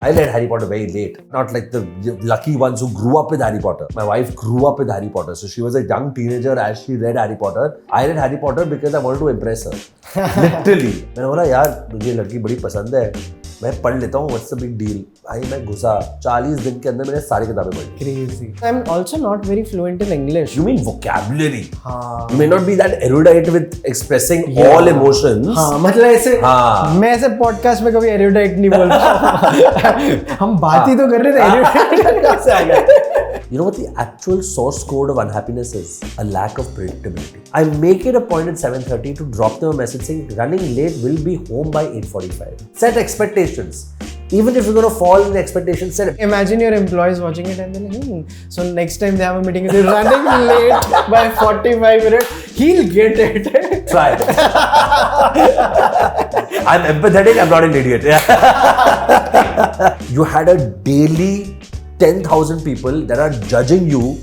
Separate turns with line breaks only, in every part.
I read Harry Potter very late. Not like the lucky ones who grew up with Harry Potter. My wife grew up with Harry Potter. So she was a young teenager as she read Harry Potter. I read Harry Potter because I wanted to impress her. Literally. मैंने बोला यार मुझे लड़की बड़ी पसंद है, मैं पढ़ लेता हूँ, what's the big deal? भाई मैं घुसा 40 दिन के अंदर मैंने सारी किताबें पढ़ी.
Crazy. I'm also not very fluent in English.
You mean vocabulary?
हाँ.
You may not be that erudite with expressing all emotions.
हाँ, मतलब ऐसे मैं ऐसे podcast में कभी erudite नहीं बोल रहा. हम बात ही तो कर रहे थे, erudite कैसे आ गया?
You know what the actual source code of unhappiness is? A lack of predictability. I make it a point at 7:30 to drop them a message saying running late, will be home by 8:45. Set expectations. Even if you're going to fall in the expectations, set it.
Imagine your employees watching it and they're like, so next time they have a meeting, they're running late by 45 minutes, he'll get it.
Try it. I'm empathetic, I'm not an idiot. You had a daily 10,000 people that are judging you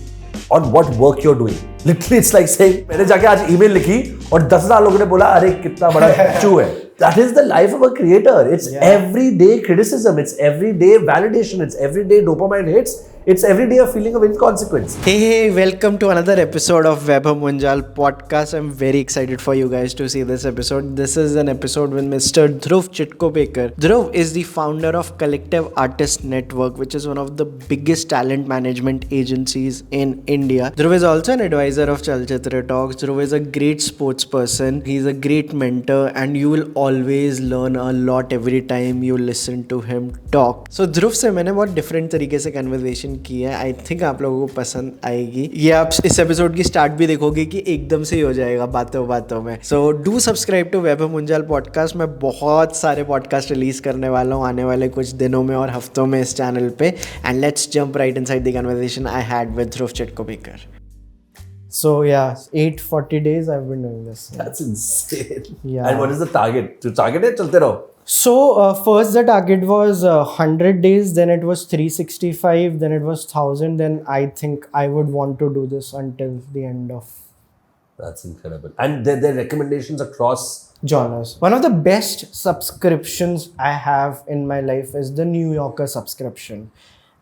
on what work you're doing. Literally, it's like saying, मैंने जाके आज email लिखी और 10,000 लोगों ने बोला अरे कितना बड़ा चू है. That is the life of a creator. It's everyday criticism. It's everyday validation. It's everyday dopamine hits. It's every day a feeling of inconsequence.
Hey, welcome to another episode of Vaibhav Munjal podcast. I'm very excited for you guys to see this episode. This is an episode with Mr. Dhruv Chitgopekar. Dhruv is the founder of Collective Artist Network, which is one of the biggest talent management agencies in India. Dhruv is also an advisor of Chalchitra Talks. Dhruv is a great sports person. He's a great mentor, and you will always learn a lot every time you listen to him talk. So Dhruv से मैंने बहुत different तरीके से conversation की है. I think आप लोगों को पसंद आएगी. ये आप इस एपिसोड की स्टार्ट भी देखोगे कि एकदम से ही हो जाएगा बातों बातों में. So do subscribe to Vaibhav Munjal podcast. मैं बहुत सारे पॉडकास्ट रिलीज करने वाला हूँ आने वाले कुछ दिनों में और हफ्तों में इस चैनल पे. And let's jump right inside the conversation I had with Dhruv Chitgopekar. So yeah, 840 days I've been doing this.
That's insane.
Yeah.
And what is the target? To target it, chalte raho.
So first the target was 100 days, then it was 365, then it was 1000. Then I think I would want to do this until the end of.
That's incredible. And their recommendations across
genres. One of the best subscriptions I have in my life is the New Yorker subscription,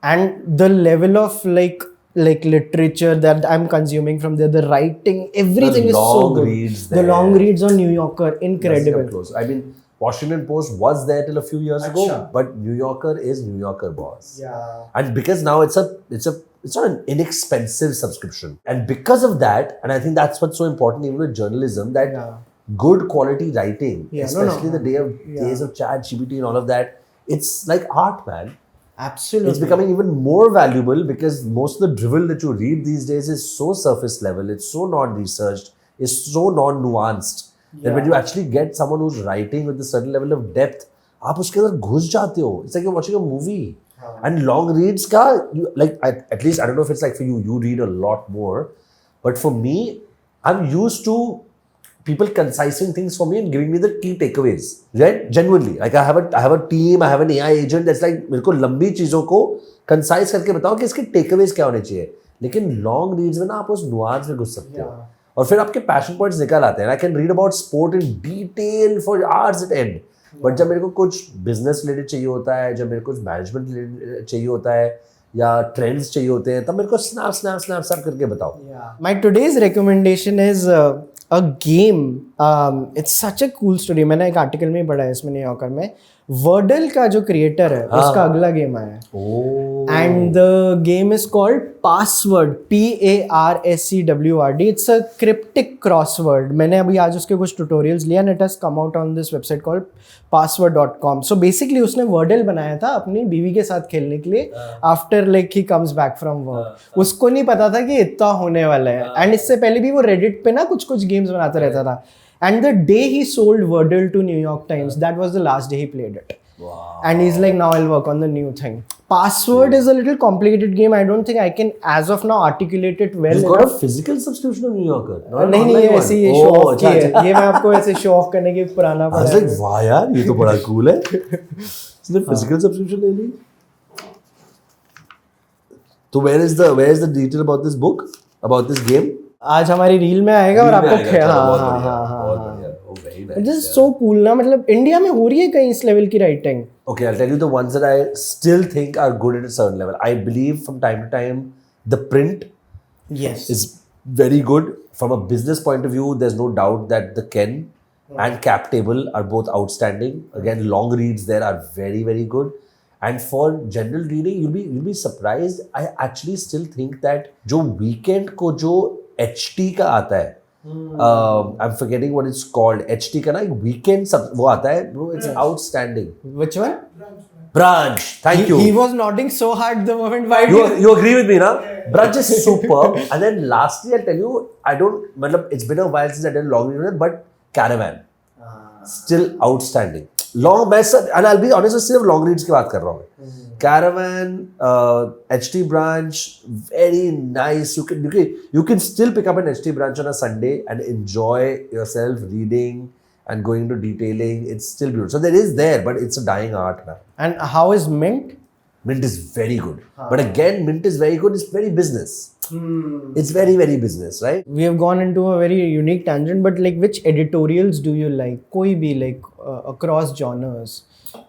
and the level of like literature that I'm consuming from there, the writing, everything is so good.
Reads
the long reads on New Yorker, incredible.
I mean, Washington Post was there till a few years ago, but New Yorker is New Yorker, boss.
Yeah.
And because now it's not an inexpensive subscription, and because of that, and I think that's what's so important even with journalism, that good quality writing, especially the days of Chat GPT and all of that, it's like art, man.
Absolutely.
It's becoming even more valuable because most of the drivel that you read these days is so surface level, it's so non-researched, it's so non-nuanced. That when you actually get someone who's writing with a certain level of depth, आप उसके अंदर घुस जाते हो. It's like you're watching a movie. And long reads का, like at least I don't know if it's like for you, you read a lot more, but for me, I'm used to people concising things for me and giving me the key takeaways, right? Genuinely, like I have a team, I have an AI agent that's like मेरे को लंबी चीजों को concise करके बताओ कि इसके takeaways क्या होने चाहिए. लेकिन long reads में ना आप उस nuance में घुस सकते हो. और फिर आपके passion points निकल आते हैं. I can read about sport in detail for hours at end. But जब मेरे को कुछ business related चाहिए होता है, जब मेरे को कुछ management related चाहिए होता है, या trends चाहिए होते हैं, तब मेरे को snap करके बताओ.
My today's recommendation is a game. It's such a cool story. मैंने एक आर्टिकल में पढ़ा है इसमें न्यू यॉर्कर में. Wordle का जो क्रिएटर है उसका अगला गेम आया है. And the game is called Password. PARSEWRD. It's a cryptic crossword. मैंने अभी आज उसके कुछ tutorials लिया and it has come out on this website called password.com. So basically उसने Wordle बनाया था अपनी बीवी के साथ खेलने के लिए after like he comes back from work. उसको नहीं पता था कि इतना होने वाला है. And इससे पहले भी वो Reddit पे ना कुछ गेम्स बनाता रहता था. And the day he sold Wordle to New York Times, that was the last day he played it.
Wow.
And he's like, now I'll work on the new thing. Password is a little complicated game. I don't think I can, as of now, articulate it well.
You've got a physical subscription of New Yorker.
नहीं ये ऐसे ये show off की है. ये मैं आपको ऐसे show off करने के पुराना पड़ा है.
I was like, वाह यार, ये तो बड़ा cool है. इसने physical subscription ले ली. So where is the detail about this book, about this game?
आज हमारी रील में आएगा और आपको
हाँ.
दिस इज सो कूल ना. मतलब इंडिया में हो रही है कहीं इस लेवल की writing.
Okay, I'll tell you the ones that I still think are good at a certain level. I believe from time to time, the print
Yes.
is very good. From a business point of view, there's no doubt that the Ken and Cap Table are both outstanding. Again, long reads there are very, very good. And for general reading, you'll be surprised. I actually still think that जो weekend को जो HT का आता है, I'm forgetting what it's called. HT का ना एक weekend सब वो आता है, bro. It's outstanding.
Which one?
Branch. Thank you.
He was nodding so hard the moment. Why
You agree with me, na? Branch is superb. And then lastly, I'll tell you, it's been a while since I did a long read, but Caravan. Still outstanding. And I'll be honest, सिर्फ long reads की बात कर रहा हूँ मैं. Caravan, HT Branch, very nice. You can still pick up an HT Branch on a Sunday and enjoy yourself reading and going into detailing. It's still beautiful. So there is there, but it's a dying art now.
And how is Mint?
Mint is very good. But again, Mint is very good. It's very business. It's very, very business, right?
We have gone into a very unique tangent, but like which editorials do you like? Koi bhi, like across genres.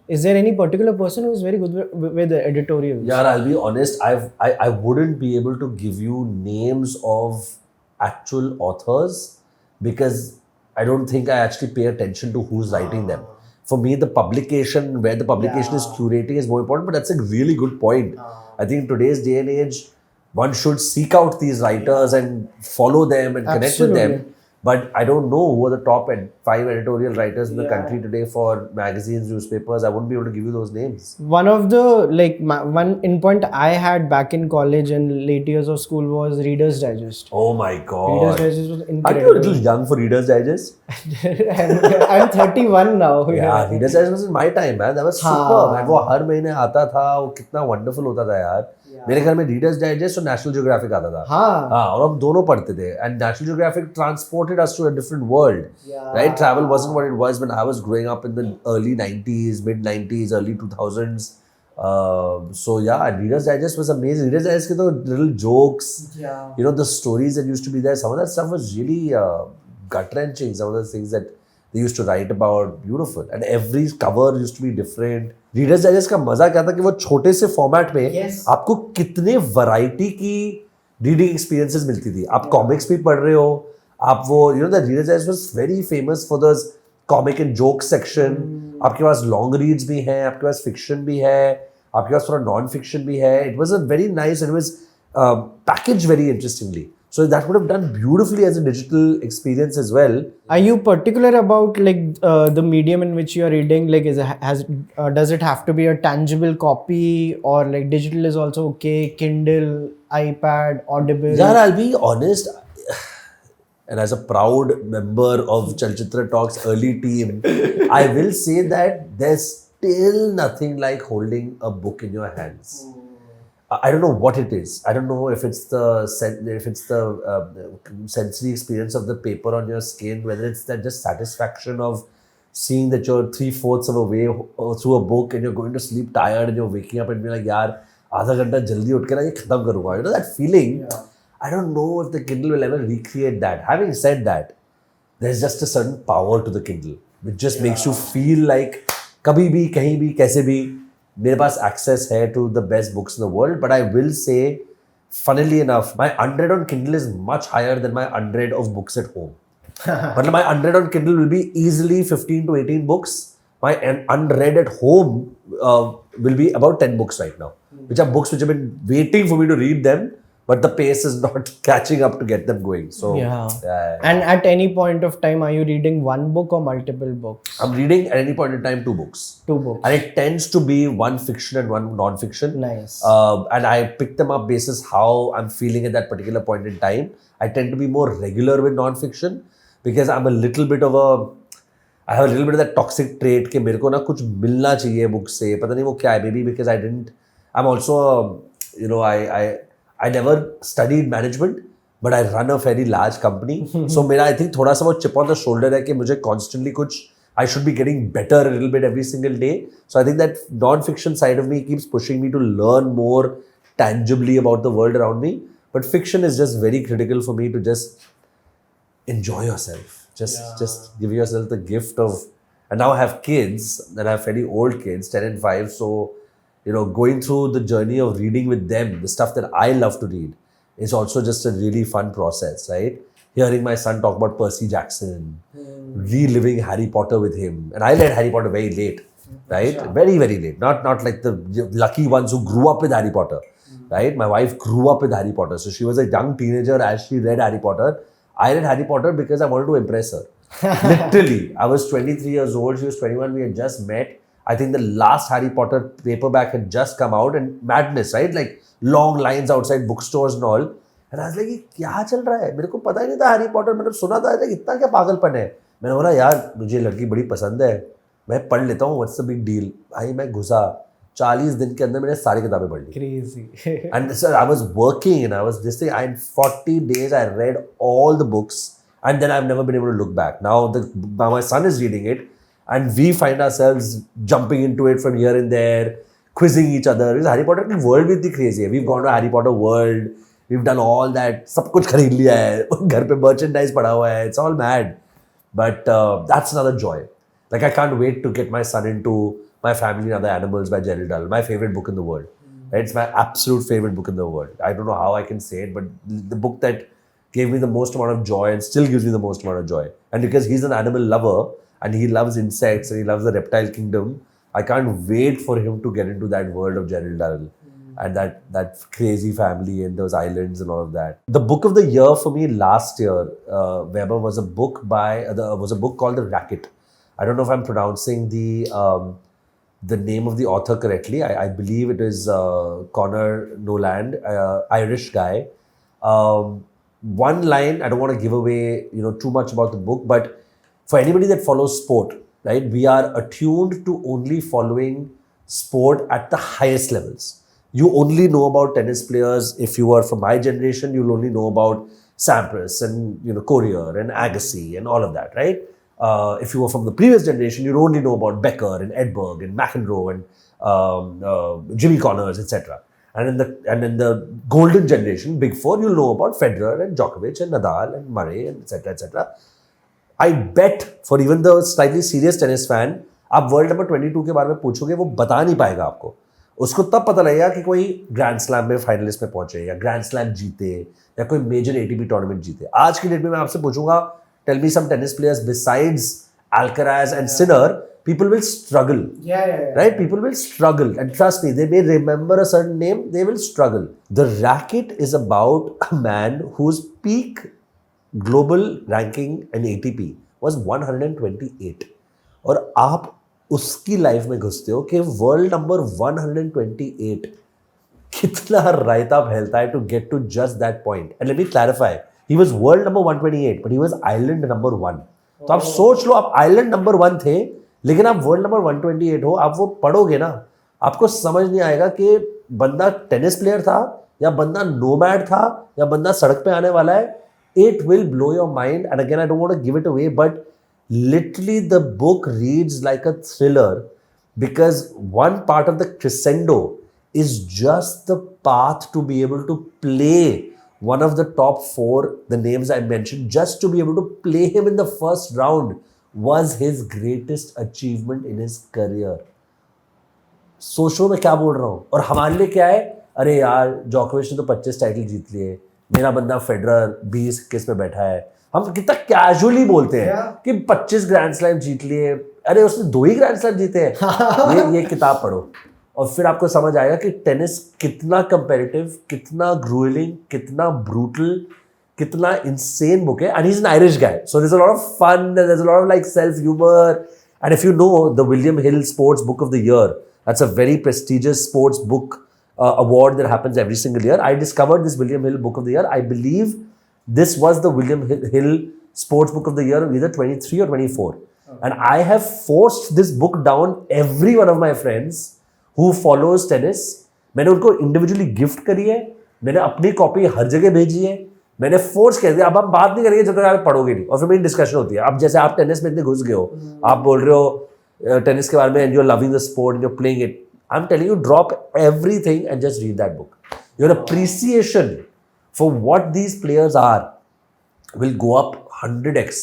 Is there any particular person who is very good with the editorials?
Yeah, I'll be honest. I wouldn't be able to give you names of actual authors because I don't think I actually pay attention to who's writing them. For me, the publication, where the publication is curating is more important, but that's a really good point. I think in today's day and age, one should seek out these writers and follow them and connect with them. But I don't know who are the top 5 editorial writers in the country today for magazines, newspapers. I wouldn't be able to give you those names.
One of the, one in point I had back in college and late years of school was Reader's Digest.
Oh my God.
Reader's Digest was incredible.
Aren't you a little young for Reader's Digest?
I'm 31 now.
Yeah, Reader's Digest was in my time, man. That was superb. And वो हर महीने आता था, वो कितना wonderful होता था यार. मेरे घर में रीडर्स डाइजेस्ट और नेशनल ज्योग्राफिक आता था. हाँ, और हम दोनों पढ़ते थे. And National Geographic transported us to a different world. Right? Travel wasn't what it was when I was growing up in the early 90s, mid 90s, early 2000s. So yeah, Reader's Digest was amazing. Reader's Digest के तो little jokes, you know, the stories that used to be there. Some of that stuff was really gut wrenching. Some of the things that they used to write about, beautiful. And every cover used to be different. Readers digest का मजा क्या था कि वो छोटे से format में आपको कितने वैरायटी की रीडिंग एक्सपीरियंसेस मिलती थी. आप कॉमिक्स भी पढ़ रहे हो, आप वो the readers digest was very famous for the comic and joke section. आपके पास लॉन्ग रीड्स भी हैं, आपके पास फिक्शन भी है, आपके पास थोड़ा नॉन फिक्शन भी है. It was a very nice, it was package very interestingly. So that would have done beautifully as a digital experience as well.
Are you particular about like the medium in which you are reading? Like, does it have to be a tangible copy, or like digital is also okay? Kindle, iPad, Audible.
Yeah, I'll be honest. And as a proud member of Chalchitra Talks early team, I will say that there's still nothing like holding a book in your hands. I don't know what it is. I don't know if it's the sensory experience of the paper on your skin, whether it's that just satisfaction of seeing that you're 3/4 of a way through a book and you're going to sleep tired and you're waking up and being like, yaar, आधा घंटा जल्दी उठ के ना ये खत्म करूँगा. You know that feeling? I don't know if the Kindle will ever recreate that. Having said that, there's just a certain power to the Kindle, which just makes you feel like कभी भी, कहीं भी, कैसे भी, मेरे पास access है to the best books in the world. But I will say, funnily enough, my unread on Kindle is much higher than my unread of books at home. But my unread on Kindle will be easily 15 to 18 books. My unread at home will be about 10 books right now, which are books which have been waiting for me to read them, but the pace is not catching up to get them going. So
And at any point of time, are you reading one book or multiple books?
I'm reading at any point in time 2 books.
2 books.
And it tends to be one fiction and one non-fiction.
Nice.
And I pick them up basis how I'm feeling at that particular point in time. I tend to be more regular with non-fiction because I'm a little bit of a... I have a little bit of that toxic trait कि मेरे को ना कुछ मिलना चाहिए book से. पता नहीं वो क्या है, maybe because I didn't... I'm also, I never studied management, but I run a very large company. So मेरा I think थोड़ा सा वो chip on the shoulder है कि मुझे constantly कुछ I should be getting better a little bit every single day. So I think that non-fiction side of me keeps pushing me to learn more tangibly about the world around me. But fiction is just very critical for me to just enjoy yourself. Just give yourself the gift of And now I have kids, and I have fairly old kids, 10 and 5. So, going through the journey of reading with them, the stuff that I love to read, is also just a really fun process, right? Hearing my son talk about Percy Jackson, reliving Harry Potter with him. And I read Harry Potter very late, right?
Sure.
Very, very late. Not like the lucky ones who grew up with Harry Potter, right? My wife grew up with Harry Potter. So she was a young teenager as she read Harry Potter. I read Harry Potter because I wanted to impress her. Literally, I was 23 years old. She was 21. We had just met. I think the last Harry Potter paperback had just come out, and madness, right? Like long lines outside bookstores and all. And I was like, क्या चल रहा है? मेरे को पता ही नहीं था Harry Potter. मैंने सुना था इतना क्या पागलपन है. मैंने बोला यार मुझे लड़की बड़ी पसंद है, मैं पढ़ लेता हूँ. What's the big deal? भाई मैं घुसा 40 दिन के अंदर मैंने सारी किताबें पढ़ ली.
Crazy.
And so I was working and I was this thing. In 40 days I read all the books, and then I've never been able to look back. Now my son is reading it, and we find ourselves jumping into it from here and there, quizzing each other. Because Harry Potter की world भी इतनी crazy है. We've gone to Harry Potter world. We've done all that. सब कुछ खरीद लिया है. घर पे merchandise पड़ा हुआ है. It's all mad. But that's another joy. Like I can't wait to get my son into My Family and Other Animals by Gerald Dahl. My favorite book in the world. It's my absolute favorite book in the world. I don't know how I can say it, but the book that gave me the most amount of joy and still gives me the most amount of joy. And because he's an animal lover and he loves insects and he loves the reptile kingdom, I can't wait for him to get into that world of Gerald Dahl and that crazy family and those islands and all of that. The book of the year for me last year, Weber, was a book called The Racket. I don't know if I'm pronouncing the name of the author correctly. I believe it is Connor Noland, Irish guy. One line, I don't want to give away too much about the book, but for anybody that follows sport, right, we are attuned to only following sport at the highest levels. You only know about tennis players. If you are from my generation, you'll only know about Sampras and Courier and Agassi and all of that, right? If you were from the previous generation, you'd only know about Becker and Edberg and McEnroe and Jimmy Connors, etc. And in the golden generation, Big Four, you'll know about Federer and Djokovic and Nadal and Murray and etc. etc. I bet for even the slightly serious tennis fan, आप world number 22 के बारे में पूछोगे वो बता नहीं पाएगा आपको. उसको तब पता लगेगा कि कोई ग्रैंड स्लैम में फाइनलिस्ट में पहुंचे या ग्रैंड स्लैम जीते या कोई मेजर एटीपी टूर्नामेंट जीते. आज की डेट में मैं आपसे पूछूंगा, tell me some tennis players besides Alcaraz and Sinner, people will struggle.
Yeah.
Right? People will struggle. And trust me, they may remember a certain name, they will struggle. The Racket is about a man whose peak global ranking in ATP was 128. और आप उसकी life में घुसते हो कि world number 128 कितना रायता फैलता है to get to just that point. And let me clarify. He was world number 128, but he was island number 1. तो आप सोच लो, आप island number 1 थे, लेकिन आप वर्ल्ड नंबर 128 हो. आप वो पढ़ोगे ना, आपको समझ नहीं आएगा कि बंदा टेनिस प्लेयर था या बंदा नोमैड था या बंदा सड़क पे आने वाला है. It will blow your mind. And again, I don't want to give it away, but literally the book reads like a thriller because one part of the crescendo is just the path to be able to play one of the top 4, the names I mentioned, just to be able to play him in the first round was his greatest achievement in his career. सोचो मैं क्या बोल रहा हूँ. और हमारे लिए क्या है, अरे यार जोकोविच ने तो 25 टाइटल जीत लिए, मेरा बंदा फेडरर 20-21 में बैठा है. हम कितना कैजुअली बोलते हैं कि 25 ग्रैंड स्लैम जीत लिए. अरे उसने 2 ही ग्रैंड स्लैम जीते हैं. ये किताब पढ़ो और फिर आपको समझ आएगा कि टेनिस कितना कंपेरेटिव, कितना ग्रूलिंग, कितना ब्रूटल, कितना insane book है. And he's an Irish guy, so there's a lot of fun and there's a lot of like self humor. And if you know the William Hill Sports Book of the Year, that's a very prestigious sports book award that happens every single year. I discovered this William Hill Book of the Year. I believe this was the William Hill Sports Book of the Year of either 23 or 24. Okay. And I have forced this book down every one of my friends who follows tennis. मैंने उनको individually gift करी है, मैंने अपनी copy हर जगह भेजी है, मैंने फोर्स कर दिया. अब हम बात नहीं करेंगे जब तक आप पढ़ोगे नहीं. और फिर मेरी डिस्कशन होती है. अब जैसे आप टेनिस में इतने घुस गए हो, आप बोल रहे हो टेनिस के बारे में, and you are loving the sport and you are playing it. I am telling you, drop everything and just read that book. Your appreciation for what these players are will go up 100x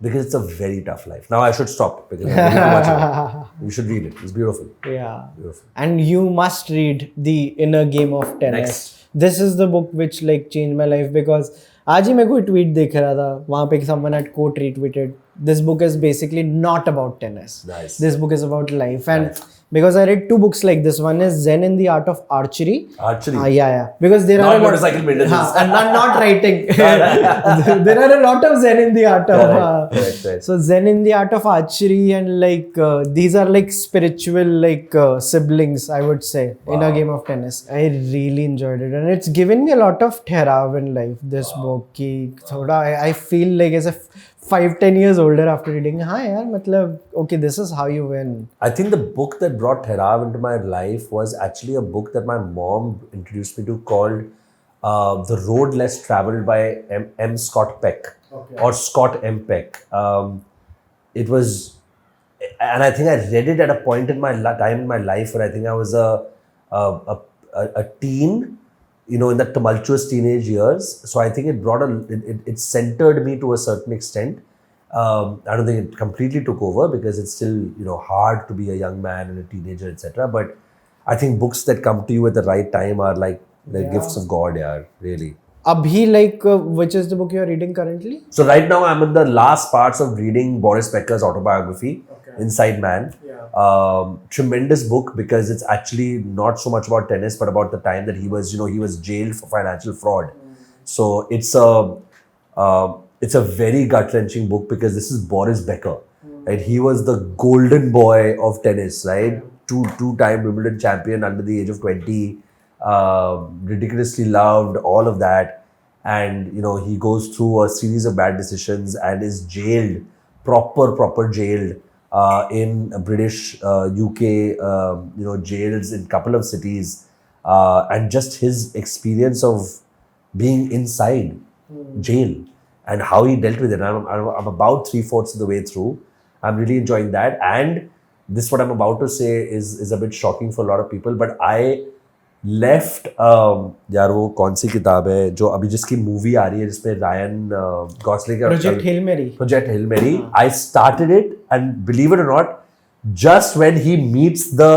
because it's a very tough life. Now I should stop because I'm reading too much of it. You should read it. It's beautiful.
Yeah.
Beautiful.
And you must read The Inner Game of Tennis.
Next.
This is the book which like changed my life because आज ही मैं कोई tweet देख रहा था वहाँ पे someone had quote retweeted. This book is basically not about tennis.
Nice.
This book is about life and because I read two books like this. One is Zen in the Art of Archery.
Archery.
Yeah. Because there
Not
are
motorcycle maintenance.
and not writing. There are a lot of Zen in the art of.
Correct.
So Zen in the Art of Archery and like these are like spiritual like siblings, I would say, in a game of tennis. I really enjoyed it and it's given me a lot of therav in life. This book, ki thoda I feel like as a 5-10 years older after reading. हाँ यार मतलब okay, this is how you win.
I think the book that brought Therav into my life was actually a book that my mom introduced me to called The Road Less Traveled by M. Scott Peck or Scott M. Peck. It was, and I think I read it at a point in my time in my life where I think I was a teen, you know, in the tumultuous teenage years. So I think it brought it centered me to a certain extent. I don't think it completely took over because it's still, you know, hard to be a young man and a teenager, etc. But I think books that come to you at the right time are like gifts of God, yeah, really.
Abhi, like, which is the book you are reading currently?
So right now I'm in the last parts of reading Boris Becker's autobiography, Inside Man. Tremendous book because it's actually not so much about tennis, but about the time that he was jailed for financial fraud. So it's a very gut-wrenching book because this is Boris Becker, right? He was the golden boy of tennis, right? Two-time Wimbledon champion under the age of 20, ridiculously loved, all of that. And, you know, he goes through a series of bad decisions and is jailed, proper jailed in British, UK, jails in a couple of cities. And just his experience of being inside jail and how he dealt with it. I'm about 3/4 of the way through. I'm really enjoying that. And this, what I'm about to say, is a bit shocking for a lot of people. But I left, यार वो कौन सी किताब है जो अभी जिसकी movie आ रही है जिसमें रायन गॉसलिंग का Project Hail Mary. I started it and believe it or not, just when he meets the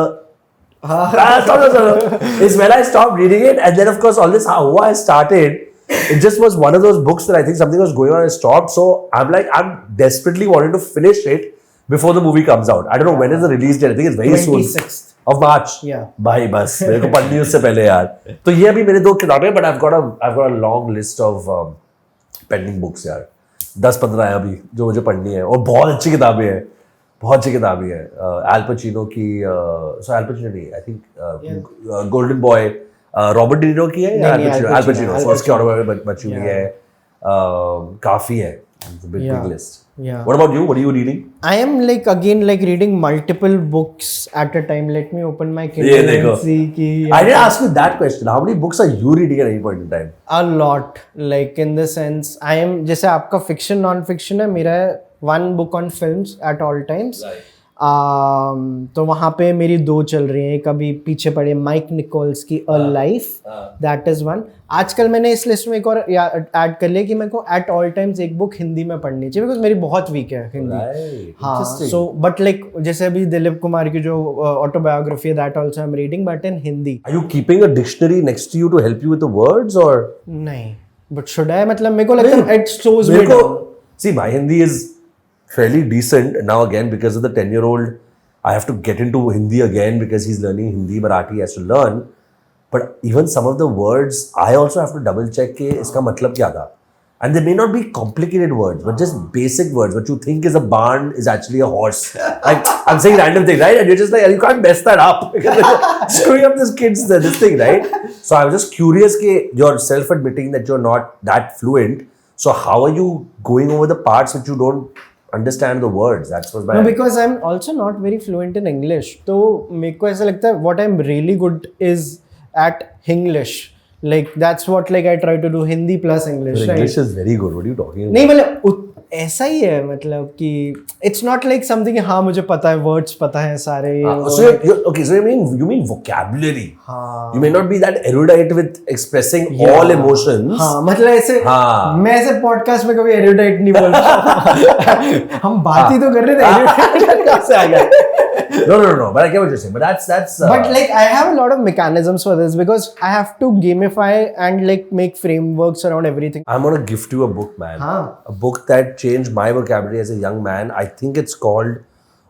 is when I stopped reading it, and then of course all this how I started. It just was one of those books that I think something was going on and stopped. So I'm desperately wanting to finish it before the movie comes out. I don't know when is the release date. I think it's very
26th.
soon. Of March.
Yeah.
भाई बस मेरे को पढ़नी है उससे पहले यार. तो ये अभी मेरे 2 किताबें, but I've got a long list of pending books यार. 10-15 है अभी जो मुझे पढ़नी है और बहुत अच्छी किताबें हैं. Al Pacino की Al Pacino नहीं, I think Golden Boy Robert De Niro की है या Al Pacino. So उसकी और बची हुई है. काफी है. It's a big list.
Yeah.
What about you? What are you reading?
I am reading multiple books at a time. Let me open my Kindle and see ki.
I didn't ask you that question. How many books are you reading at any point in time?
A lot. Like in the sense, I am जैसे आपका fiction non-fiction है, मेरा है one book on films at all times.
Right.
तो वहाँ पे मेरी 2 चल रही हैं. कभी पीछे पड़े माइक निकोल्स की a life, that is one. आजकल मैंने इस लिस्ट में एक और ऐड कर लिया कि मेरे को एट ऑल टाइम्स एक बुक हिंदी में पढ़नी चाहिए बिकॉज मेरी बहुत वीक है हिंदी. हाँ, सो बट लाइक जैसे अभी दिलीप कुमार की जो ऑटोबायोग्राफी है that also I am reading but in Hindi.
Are you keeping a dictionary next to you to help you with the words और
नहीं? But should I? मतलब मेरे को लगता है it slows me down.
See my Hindi is fairly decent now again because of the 10-year-old. I have to get into Hindi again because he's learning Hindi, Marathi he has to learn. But even some of the words, I also have to double check कि इसका मतलब क्या था. And they may not be complicated words, but just basic words. What you think is a barn is actually a horse. Like I'm saying random things, right? And you're just like, you can't mess that up because you're screwing up this kid's this thing, right? So I was just curious कि you're self-admitting that you're not that fluent. So how are you going over the parts which you don't understand the words? That's what's my...
No, because I'm also not very fluent in English. तो मेरे को ऐसा लगता है what I'm really good is at Hinglish. Like that's what like I try to do Hindi plus English.
Your English is very good. What are you talking about?
नहीं मतलब ऐसा ही है मतलब कि it's not like something हाँ मुझे पता है words पता है सारे
Okay, so you mean vocabulary.
हाँ
You may not be that erudite with expressing all emotions.
हाँ मतलब ऐसे मैं ऐसे podcast में कभी erudite नहीं बोल रहा हम बात ही तो कर रहे थे erudite कहाँ से आ गया
No. But I get what you're saying. But that's.
But like I have a lot of mechanisms for this because I have to gamify and like make frameworks around everything.
I'm gonna gift you a book, man. A book that changed my vocabulary as a young man. I think it's called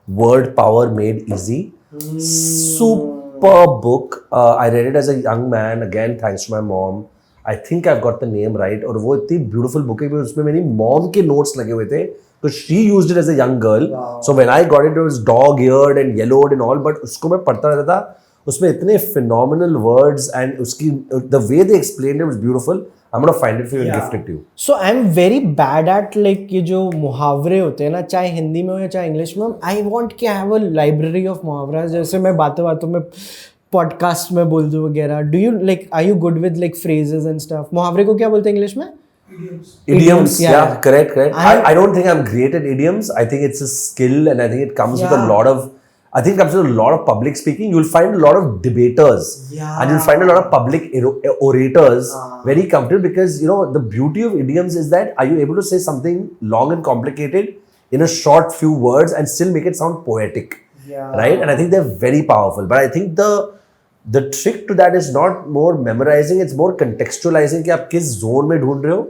Word Power Made Easy. Super book. I read it as a young man. Again, thanks to my mom. I think I've got the name right. और वो इतनी beautiful book है कि उसमें मेरी mom के notes लगे हुए थे. So she used it as a young girl. Wow. So when I got it, it was dog-eared and yellowed and all. But उसको मैं पढ़ता रहता था. उसमें इतने phenomenal words and उसकी the way they explained it was beautiful. I'm gonna find it for you and gift it to you.
So I'm very bad at like ये जो मुहावरे होते हैं ना, चाहे हिंदी में हो या चाहे इंग्लिश में. I want कि I have a library of मुहावरा. जैसे मैं बातों में podcast में बोल दूँ वगैरह. Do you like? Are you good with like phrases and stuff? मुहावरे को क्या बोलते हैं इंग्लिश में?
Idioms, yeah, correct. I don't think I'm great at idioms. I think it's a skill, and I think it comes with a lot of public speaking. You'll find a lot of debaters, and you'll find a lot of public orators very comfortable because the beauty of idioms is that are you able to say something long and complicated in a short few words and still make it sound poetic, right? And I think they're very powerful. But I think the trick to that is not more memorizing; it's more contextualizing. कि आप किस zone में ढूंढ रहे हो.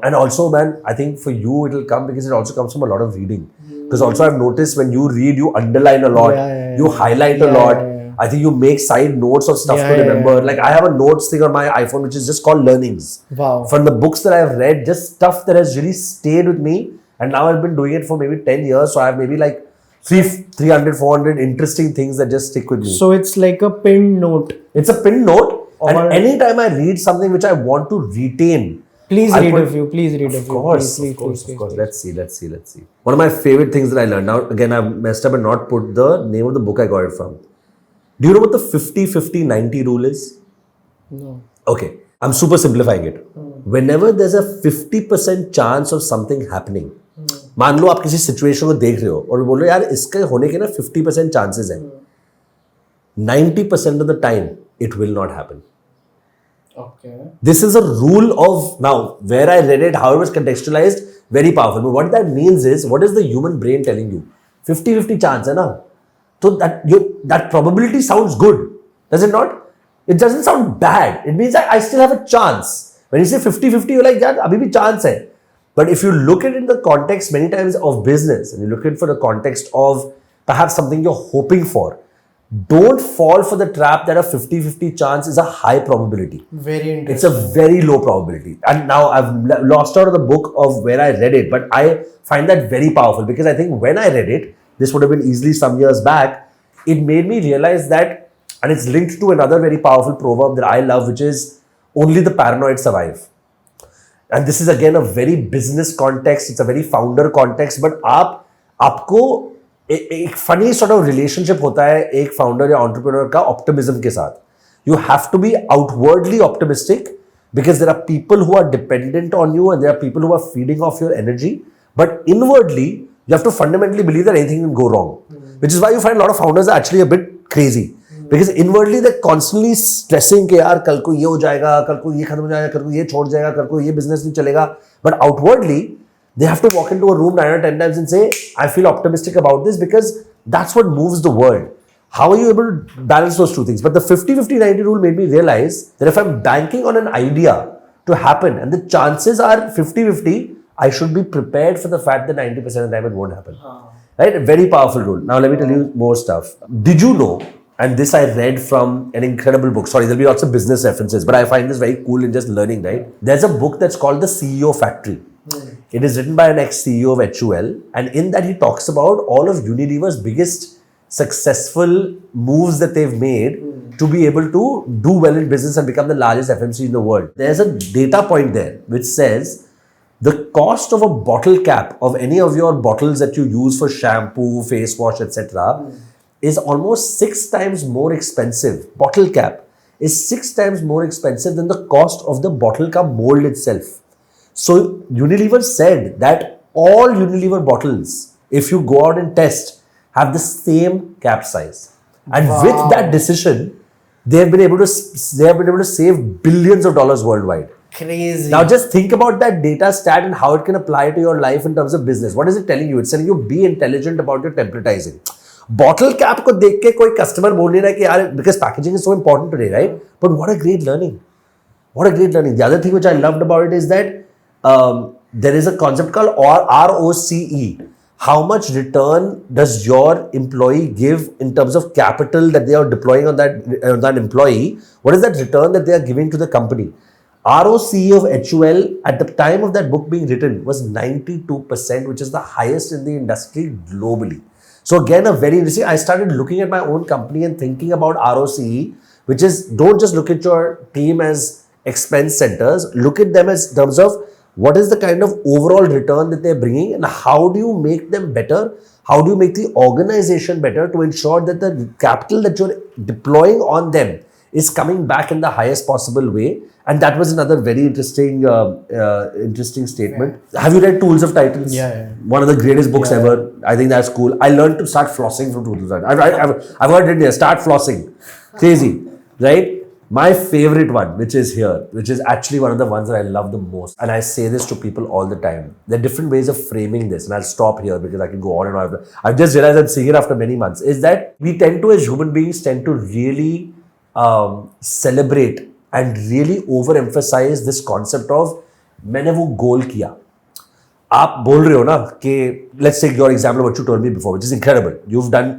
And also, man, I think for you it will come because it also comes from a lot of reading. Because also I've noticed when you read, you underline a lot, you highlight a lot. I think you make side notes of stuff to remember. Like I have a notes thing on my iPhone which is just called learnings. Wow. From the books that I've read, just stuff that has really stayed with me. And now I've been doing it for maybe 10 years. So I have maybe like 300, 400 interesting things that just stick with me.
So it's like a pinned note.
It's a pinned note. And anytime I read something which I want to retain, Please read a few. Of course. Let's see. One of my favorite things that I learned. Now, again, I've messed up and not put the name of the book I got it from. Do you know what the 50-50-90 rule is?
No.
Okay. I'm super simplifying it. Whenever there's a 50% chance of something happening, मान लो आप किसी situation को देख रहे हो और बोल रहे हो यार इसके होने के ना 50% चांसेस हैं. 90% of the time, it will not happen.
Okay.
This is a rule of now where I read it, how it was contextualized, very powerful. But what that means is, what is the human brain telling you? 50-50 chance, hai na? So that probability sounds good, does it not? It doesn't sound bad. It means that I still have a chance. When you say 50-50, you're like, yeah, abhi bhi chance hai. But if you look at it in the context many times of business, and you look at it for the context of perhaps something you're hoping for, don't fall for the trap that a 50-50 chance is a high probability.
Very interesting.
It's a very low probability. And now I've lost out of the book of where I read it, but I find that very powerful because I think when I read it, this would have been easily some years back, it made me realize that, and it's linked to another very powerful proverb that I love, which is only the paranoid survive. And this is again a very business context, it's a very founder context, but आपको एक funny sort of relationship होता है एक founder या entrepreneur का optimism के साथ. You have to be outwardly optimistic because there are people who are dependent on you and there are people who are feeding off your energy, but inwardly you have to fundamentally believe that anything can go wrong, which is why you find a lot of founders are actually a bit crazy because inwardly they're constantly stressing कि यार कल को ये हो जाएगा, कल को ये खत्म हो जाएगा, कल को ये छोड़ जाएगा, कल को ये बिजनेस नहीं चलेगा. But outwardly they have to walk into a room 9 or 10 times and say, I feel optimistic about this because that's what moves the world. How are you able to balance those two things? But the 50-50-90 rule made me realize that if I'm banking on an idea to happen and the chances are 50-50, I should be prepared for the fact that 90% of the time it won't happen. Right? A very powerful rule. Now let me tell you more stuff. Did you know, and this I read from an incredible book. Sorry, there'll be lots of business references, but I find this very cool in just learning, right? There's a book that's called The CEO Factory. It is written by an ex-CEO of HUL, and in that he talks about all of Unilever's biggest successful moves that they've made to be able to do well in business and become the largest FMCG in the world. There's a data point there which says the cost of a bottle cap of any of your bottles that you use for shampoo, face wash, etc. is almost 6 times more expensive. Bottle cap is 6 times more expensive than the cost of the bottle ka mold itself. So Unilever said that all Unilever bottles, if you go out and test, have the same cap size. And with that decision, they have been able to save billions of dollars worldwide.
Crazy.
Now just think about that data stat and how it can apply to your life in terms of business. What is it telling you? It's telling you be intelligent about your templatizing. Bottle cap ko dekh ke koi customer bol nahi raha ki yaar, because packaging is so important today, right? But what a great learning. What a great learning. The other thing which I loved about it is that there is a concept called ROCE. How much return does your employee give in terms of capital that they are deploying on that employee? What is that return that they are giving to the company? ROCE of HUL at the time of that book being written was 92%, which is the highest in the industry globally. So again, a very interesting, I started looking at my own company and thinking about ROCE, which is, don't just look at your team as expense centers, look at them as terms of what is the kind of overall return that they're bringing and how do you make them better? How do you make the organization better to ensure that the capital that you're deploying on them is coming back in the highest possible way? And that was another very interesting statement. Yeah. Have you read Tools of Titans?
Yeah.
One of the greatest books ever. I think that's cool. I learned to start flossing from Tools of Titans. I've heard it here. Start flossing. Crazy. Right? My favorite one, which is here, which is actually one of the ones that I love the most. And I say this to people all the time. There are different ways of framing this. And I'll stop here because I can go on and on. I've just realized I'm seeing it after many months. Is that we tend to, as human beings, tend to really celebrate and really overemphasize this concept of मैंने वो goal किया. आप बोल रहे हो ना कि let's take your example of what you told me before, which is incredible. You've done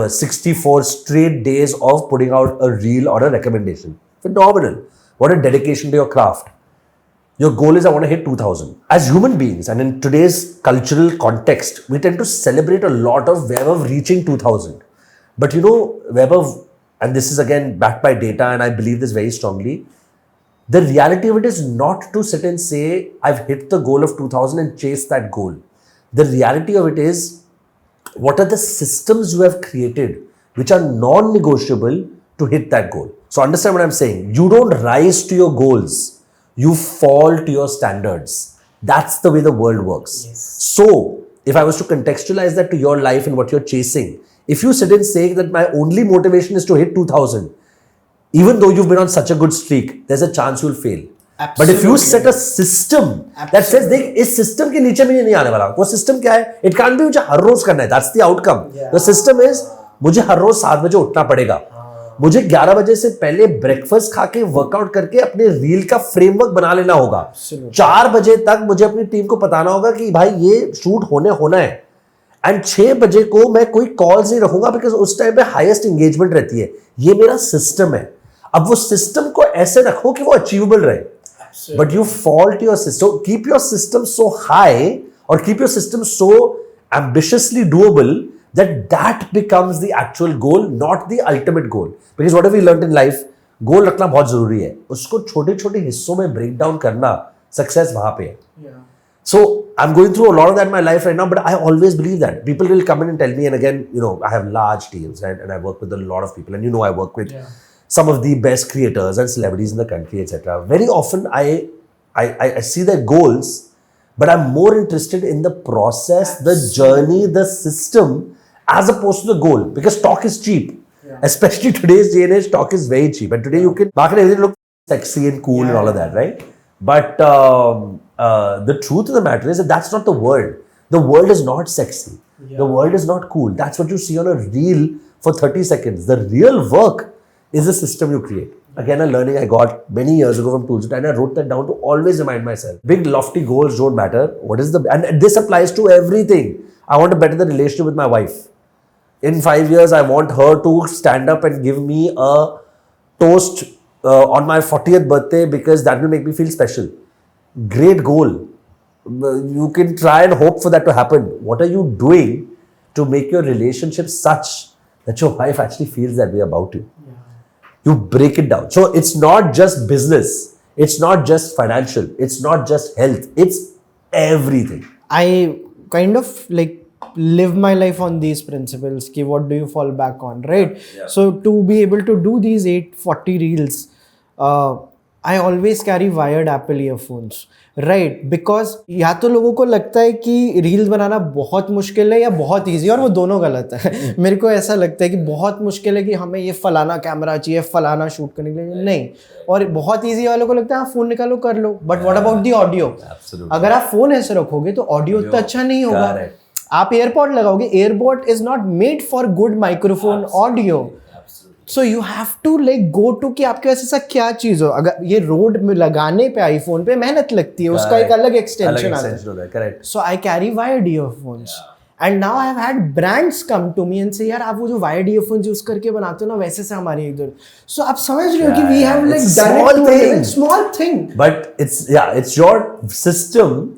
64 straight days of putting out a reel or a recommendation. Phenomenal. What a dedication to your craft. Your goal is I want to hit 2000. As human beings and in today's cultural context, we tend to celebrate a lot of Vaibhav reaching 2000. But you know, Vaibhav, and this is again backed by data and I believe this very strongly, the reality of it is not to sit and say, I've hit the goal of 2000 and chase that goal. The reality of it is, what are the systems you have created which are non-negotiable to hit that goal? So understand what I'm saying. You don't rise to your goals. You fall to your standards. That's the way the world works.
Yes.
So if I was to contextualize that to your life and what you're chasing, if you sit and say that my only motivation is to hit 2000, even though you've been on such a good streak, there's a chance you'll fail. Absolutely. But if you set a system that says, देख इस system के नीचे में नहीं आने वाला, वो system क्या है? It can't be मुझे हर रोज करना है. That's the outcome. Yeah. The system is मुझे हर रोज 7 बजे उठना पड़ेगा. मुझे 11 बजे से पहले ब्रेकफास्ट खा के वर्कआउट करके अपने रील का फ्रेमवर्क बना लेना होगा. 4 बजे तक मुझे अपनी टीम को बताना होगा कि भाई ये शूट होना है. एंड 6 बजे को मैं कोई कॉल्स नहीं रखूंगा बिकॉज उस टाइम पे हाईएस्ट एंगेजमेंट रहती है. ये मेरा सिस्टम है. अब वो सिस्टम को ऐसे रखो कि वो अचीवेबल रहे. But you fall to your system. So keep your system so high or keep your system so ambitiously doable that becomes the actual goal, not the ultimate goal. Because what have we learned in life? Goal रखना बहुत जरूरी है. उसको छोटे-छोटे हिस्सों में break down करना success वहाँ पे है. Yeah. So I'm going through a lot of that in my life right now, but I always believe that people will come in and tell me, and again, you know, I have large teams, right? And I work with a lot of people, and you know, I work with some of the best creators and celebrities in the country, etc. Very often I see their goals, but I'm more interested in the process, the journey, the system, as opposed to the goal. Because talk is cheap. Yeah. Especially today's day and age, talk is very cheap. And today you can market everything look sexy and cool and all of that, right? But the truth of the matter is that that's not the world. The world is not sexy. Yeah. The world is not cool. That's what you see on a reel for 30 seconds. The real work is the system you create. Again, a learning I got many years ago from Tools, and I wrote that down to always remind myself. Big lofty goals don't matter. And this applies to everything. I want to better the relationship with my wife. In 5 years, I want her to stand up and give me a toast on my 40th birthday because that will make me feel special. Great goal. You can try and hope for that to happen. What are you doing to make your relationship such that your wife actually feels that way about you? You break it down. So it's not just business. It's not just financial. It's not just health. It's everything.
I kind of like live my life on these principles. Ki what do you fall back on, right? Yeah. So to be able to do these 840 reels, I always carry wired Apple earphones, right? Because या तो लोगों को लगता है कि reels बनाना बहुत मुश्किल है या बहुत ईजी, और वो दोनों गलत है। मेरे को ऐसा लगता है कि बहुत मुश्किल है कि हमें ये फलाना कैमरा चाहिए, फलाना शूट करने के लिए, नहीं। और बहुत ईजी वालों को लगता है हाँ फोन निकालो कर लो, but what about the audio? अगर आप फोन ऐसे रखोगे तो ऑडियो उतना अच्छा नहीं होगा। आप एयरपॉड लगाओगे, AirPod is not made for good microphone audio. So you have to like go to कि आपके पास ऐसा क्या चीज हो। अगर ये रोड में लगाने पे आईफोन पे मेहनत लगती है, उसका एक अलग एक्सटेंशन आता है। So I carry wired earphones and now I have had brands come to me and say यार आप वो जो वायर्ड ईयरफोन्स यूज करके बनाते हो ना वैसे से हमारी इधर। सो आप समझ रहे हो कि we have like done it, small thing,
but it's your system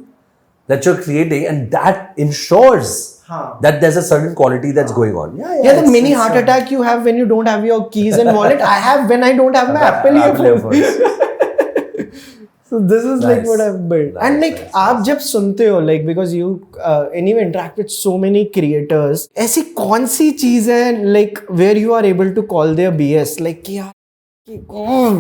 that you're creating and that ensures that there's a certain quality that's going on.
Yeah, the mini heart attack you have when you don't have your keys and wallet, I have when I don't have my Apple earphones. So this is like what I've built. And like आप जब सुनते हो like because you anyway interact with so many creators, ऐसी कौन सी चीज है like where you are able to call their BS like कि यार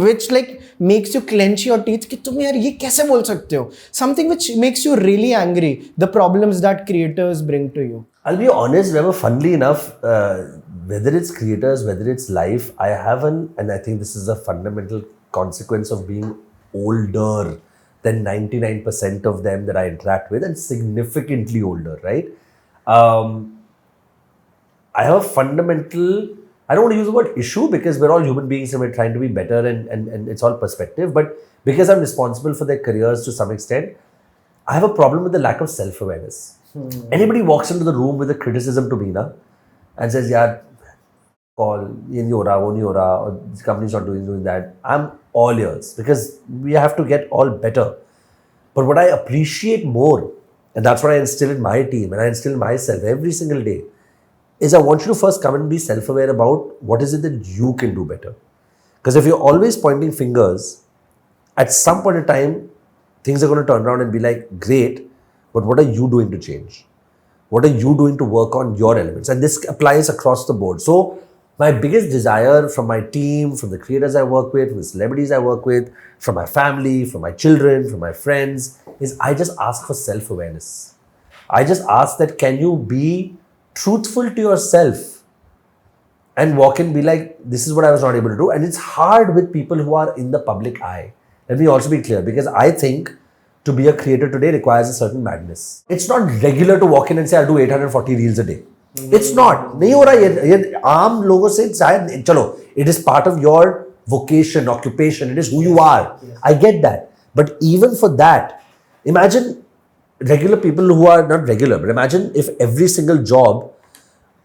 which like makes you clench your teeth कि तुम यार ये कैसे बोल सकते हो? Something which makes you really angry, the problems that creators bring to you.
I'll be honest, Vaibhav, funnily enough, whether it's creators, whether it's life, I have and I think this is a fundamental consequence of being older than 99% of them that I interact with, and significantly older, right? I have a fundamental, I don't want to use the word issue because we're all human beings and we're trying to be better and it's all perspective, but because I'm responsible for their careers to some extent, I have a problem with the lack of self-awareness. Anybody walks into the room with a criticism to me na, and says, yeah, call, ye nahi ho raha, wo nahi ho raha, or this company's not doing that, I'm all ears because we have to get all better. But what I appreciate more, and that's what I instill in my team and I instill in myself every single day, is I want you to first come and be self-aware about what is it that you can do better. Because if you're always pointing fingers, at some point in time, things are going to turn around and be like, great, but what are you doing to change? What are you doing to work on your elements? And this applies across the board. So my biggest desire from my team, from the creators I work with, from the celebrities I work with, from my family, from my children, from my friends, is I just ask for self-awareness. I just ask that can you be truthful to yourself and walk and be like, this is what I was not able to do. And it's hard with people who are in the public eye. Let me also be clear, because I think to be a creator today requires a certain madness. It's not regular to walk in and say, I'll do 840 reels a day. It's not. नहीं हो रहा ये आम लोगों से शायद चलो, it is part of your vocation, occupation, it is who you are. I get that. But even for that, imagine regular people who are not regular, but imagine if every single job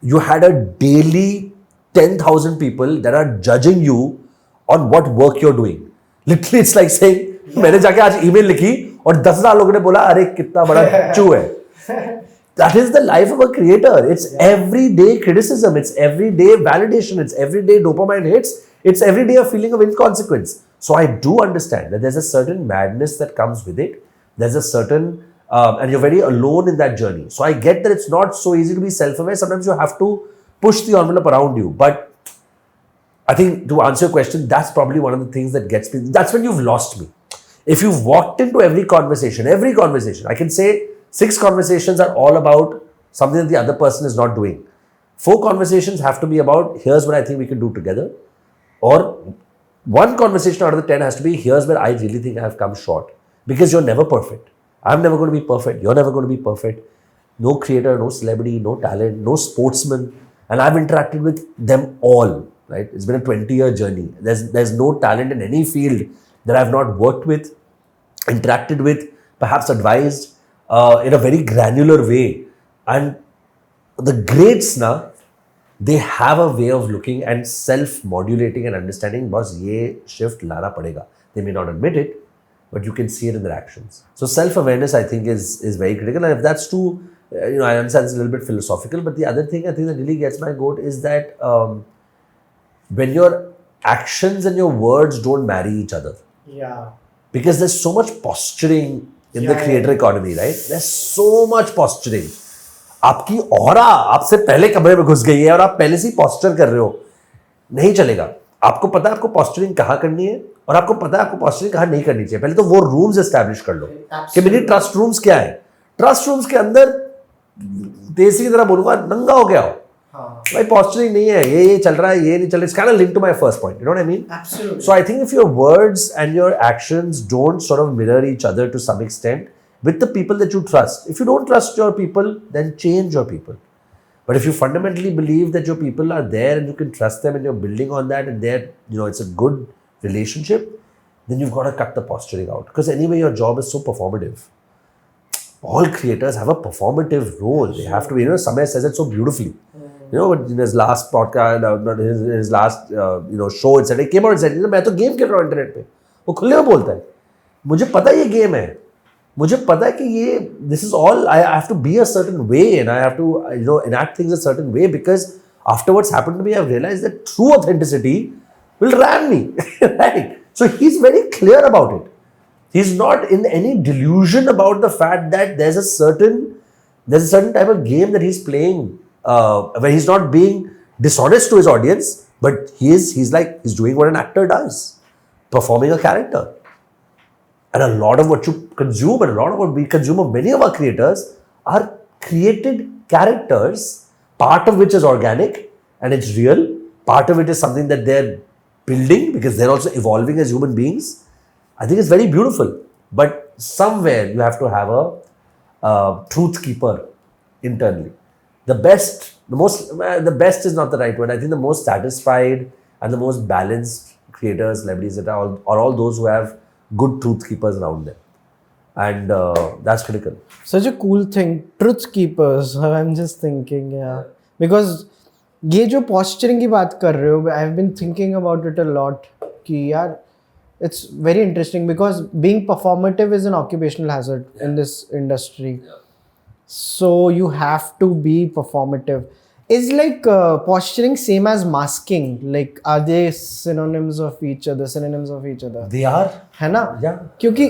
you had a daily 10,000 people that are judging you on what work you're doing. Literally, it's like saying, मैंने जाके आज email लिखी और 10,000 लोगों ने बोला अरे कितना बड़ा चू है. That is the life of a creator. It's everyday criticism. It's everyday validation. It's everyday dopamine hits. It's everyday a feeling of inconsequence. So I do understand that there's a certain madness that comes with it. There's a certain and you're very alone in that journey. So I get that it's not so easy to be self-aware. Sometimes you have to push the envelope around you. But I think to answer your question, that's probably one of the things that gets me. That's when you've lost me. If you've walked into every conversation, I can say 6 conversations are all about something that the other person is not doing. 4 conversations have to be about, here's what I think we can do together. Or 1 conversation out of the 10 has to be, here's where I really think I have come short. Because you're never perfect. I'm never going to be perfect. You're never going to be perfect. No creator, no celebrity, no talent, no sportsman. And I've interacted with them all, right? It's been a 20-year journey. There's no talent in any field that I've not worked with, interacted with, perhaps advised in a very granular way. And the greats now, they have a way of looking and self-modulating and understanding, boss, ye shift lana padega. They may not admit it, but you can see it in their actions. So self-awareness, I think, is very critical. And if that's too, I understand it's a little bit philosophical, but the other thing I think that really gets my goat is that when your actions and your words don't marry each other.
Yeah.
Because there's so much posturing in the creator economy, right? There's so much posturing. आपकी aura आपसे पहले कमरे में घुस गई है और आप पहले से ही posture कर रहे हो, नहीं चलेगा. आपको पता है आपको posturing कहाँ करनी है और आपको पता है आपको posturing कहाँ नहीं करनी चाहिए. पहले तो वो rooms establish कर लो कि मेरी trust rooms क्या है. Trust rooms के अंदर देसी की तरह बोलूंगा नंगा हो गया हो. भाई posturing नहीं है, ये चल रहा है, ये नहीं चल रहा है. It's kind of linked to my first point. You know what I mean?
Absolutely.
So I think if your words and your actions don't sort of mirror each other to some extent with the people that you trust. If you don't trust your people, then change your people. But if you fundamentally believe that your people are there and you can trust them and you're building on that and they're, it's a good relationship, then you've got to cut the posturing out. Because anyway, your job is so performative. All creators have a performative role. They have to be, Samay says it so beautifully. In his last podcast, his last, show, it said, he came out and said, मैं तो game खेल रहा हूँ internet पे. वो खुले में बोलता है. मुझे पता है ये गेम है. मुझे पता है कि ये, this is all, I have to be a certain way and I have to, enact things a certain way because after what's happened to me, I've realized that true authenticity will ram me. Right? So he's very clear about it. He's not in any delusion about the fact that there's a certain type of game that he's playing where he's not being dishonest to his audience, but he's doing what an actor does, performing a character. And a lot of what you consume and a lot of what we consume of many of our creators are created characters, part of which is organic and it's real, part of it is something that they're building because they're also evolving as human beings. I think it's very beautiful, but somewhere you have to have a truth keeper internally. The best is not the right word. I think the most satisfied and the most balanced creators, celebrities are all those who have good truth keepers around them. And that's critical.
Such a cool thing. Truth keepers. I'm just thinking, yeah. Because ये जो posturing की बात कर रहे हो, I've been thinking about it a lot. कि यार, it's very interesting because being performative is an occupational hazard in this industry. Yeah. So you have to be performative. Is like posturing same as masking? Like are they synonyms of each other? They
are.
है ना?
Yeah.
क्योंकि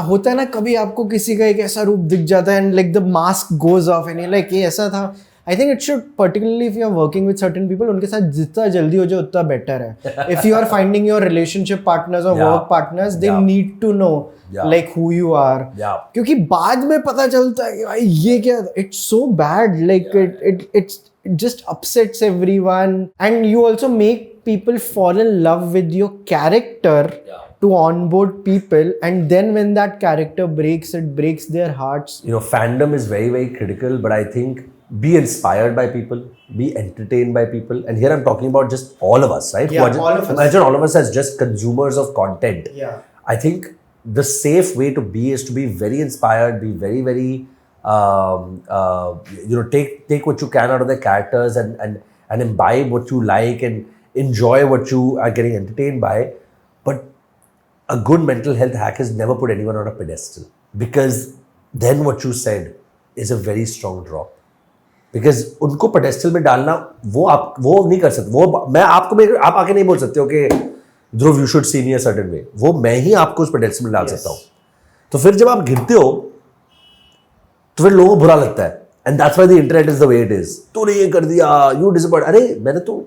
होता है ना कभी आपको किसी का एक ऐसा रूप दिख जाता है and like the mask goes off and you're like ये ऐसा था. I think it should, particularly if you are working with certain people, उनके साथ जितना जल्दी हो जाए उतना better है. If you are finding your relationship partners or work partners, they need to know like who you are. क्योंकि बाद में पता चलता है कि भाई ये क्या, it's so bad, like it just upsets everyone and you also make people fall in love with your character to onboard people, and then when that character breaks, it breaks their hearts.
Fandom is very, very critical, but I think be inspired by people, be entertained by people. And here I'm talking about just all of us, right?
Yeah, all of us.
Imagine all of us as just consumers of content.
Yeah.
I think the safe way to be is to be very inspired, be very, very, take what you can out of the characters and imbibe what you like and enjoy what you are getting entertained by. But a good mental health hack is never put anyone on a pedestal, because then what you said is a very strong drop. Because उनको pedestal में डालना वो नहीं कर सकते. वो आप आके नहीं बोल सकते हो कि ध्रुव you should see me a certain way. वो मैं ही आपको उस pedestal में डाल सकता हूँ. तो फिर जब आप गिरते हो तो फिर लोगों को बुरा लगता है. And that's why the internet is the way it is. तूने ये कर दिया, you disappoint. अरे मैंने तो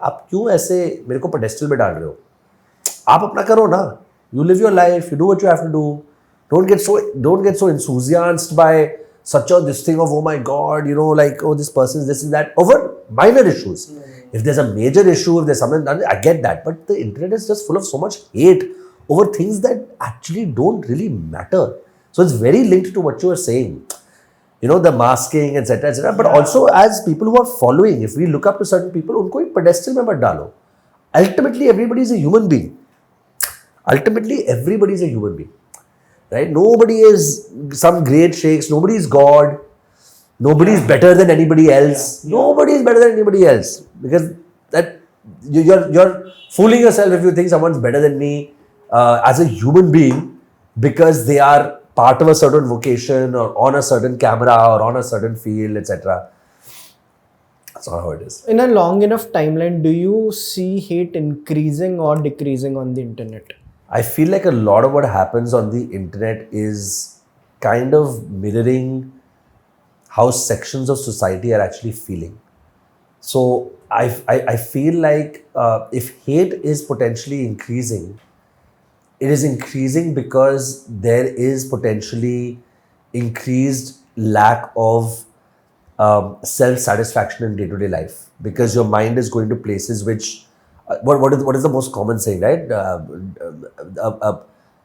आप क्यों ऐसे मेरे को pedestal में डाल रहे हो? आप अपना करो ना. You live your life. You do what you have to do. Don't get so enthusiastic by such this thing of, oh my God, like, oh, this person's this and that, over minor issues. If there's a major issue, if there's something, I get that. But the internet is just full of so much hate over things that actually don't really matter. So it's very linked to what you are saying. The masking, etc., etc. But also as people who are following, if we look up to certain people, unko ek pedestal mein mat dalo. Ultimately, everybody is a human being. Right? Nobody is some great shakes. Nobody is God. Nobody is better than anybody else. Nobody is better than anybody else. Because that you're fooling yourself if you think someone's better than me as a human being because they are part of a certain vocation or on a certain camera or on a certain field, etc. That's not how it is.
In a long enough timeline, do you see hate increasing or decreasing on the internet?
I feel like a lot of what happens on the internet is kind of mirroring how sections of society are actually feeling. So I feel like if hate is potentially increasing, it is increasing because there is potentially increased lack of self-satisfaction in day-to-day life, because your mind is going to places which what is the most common saying, right?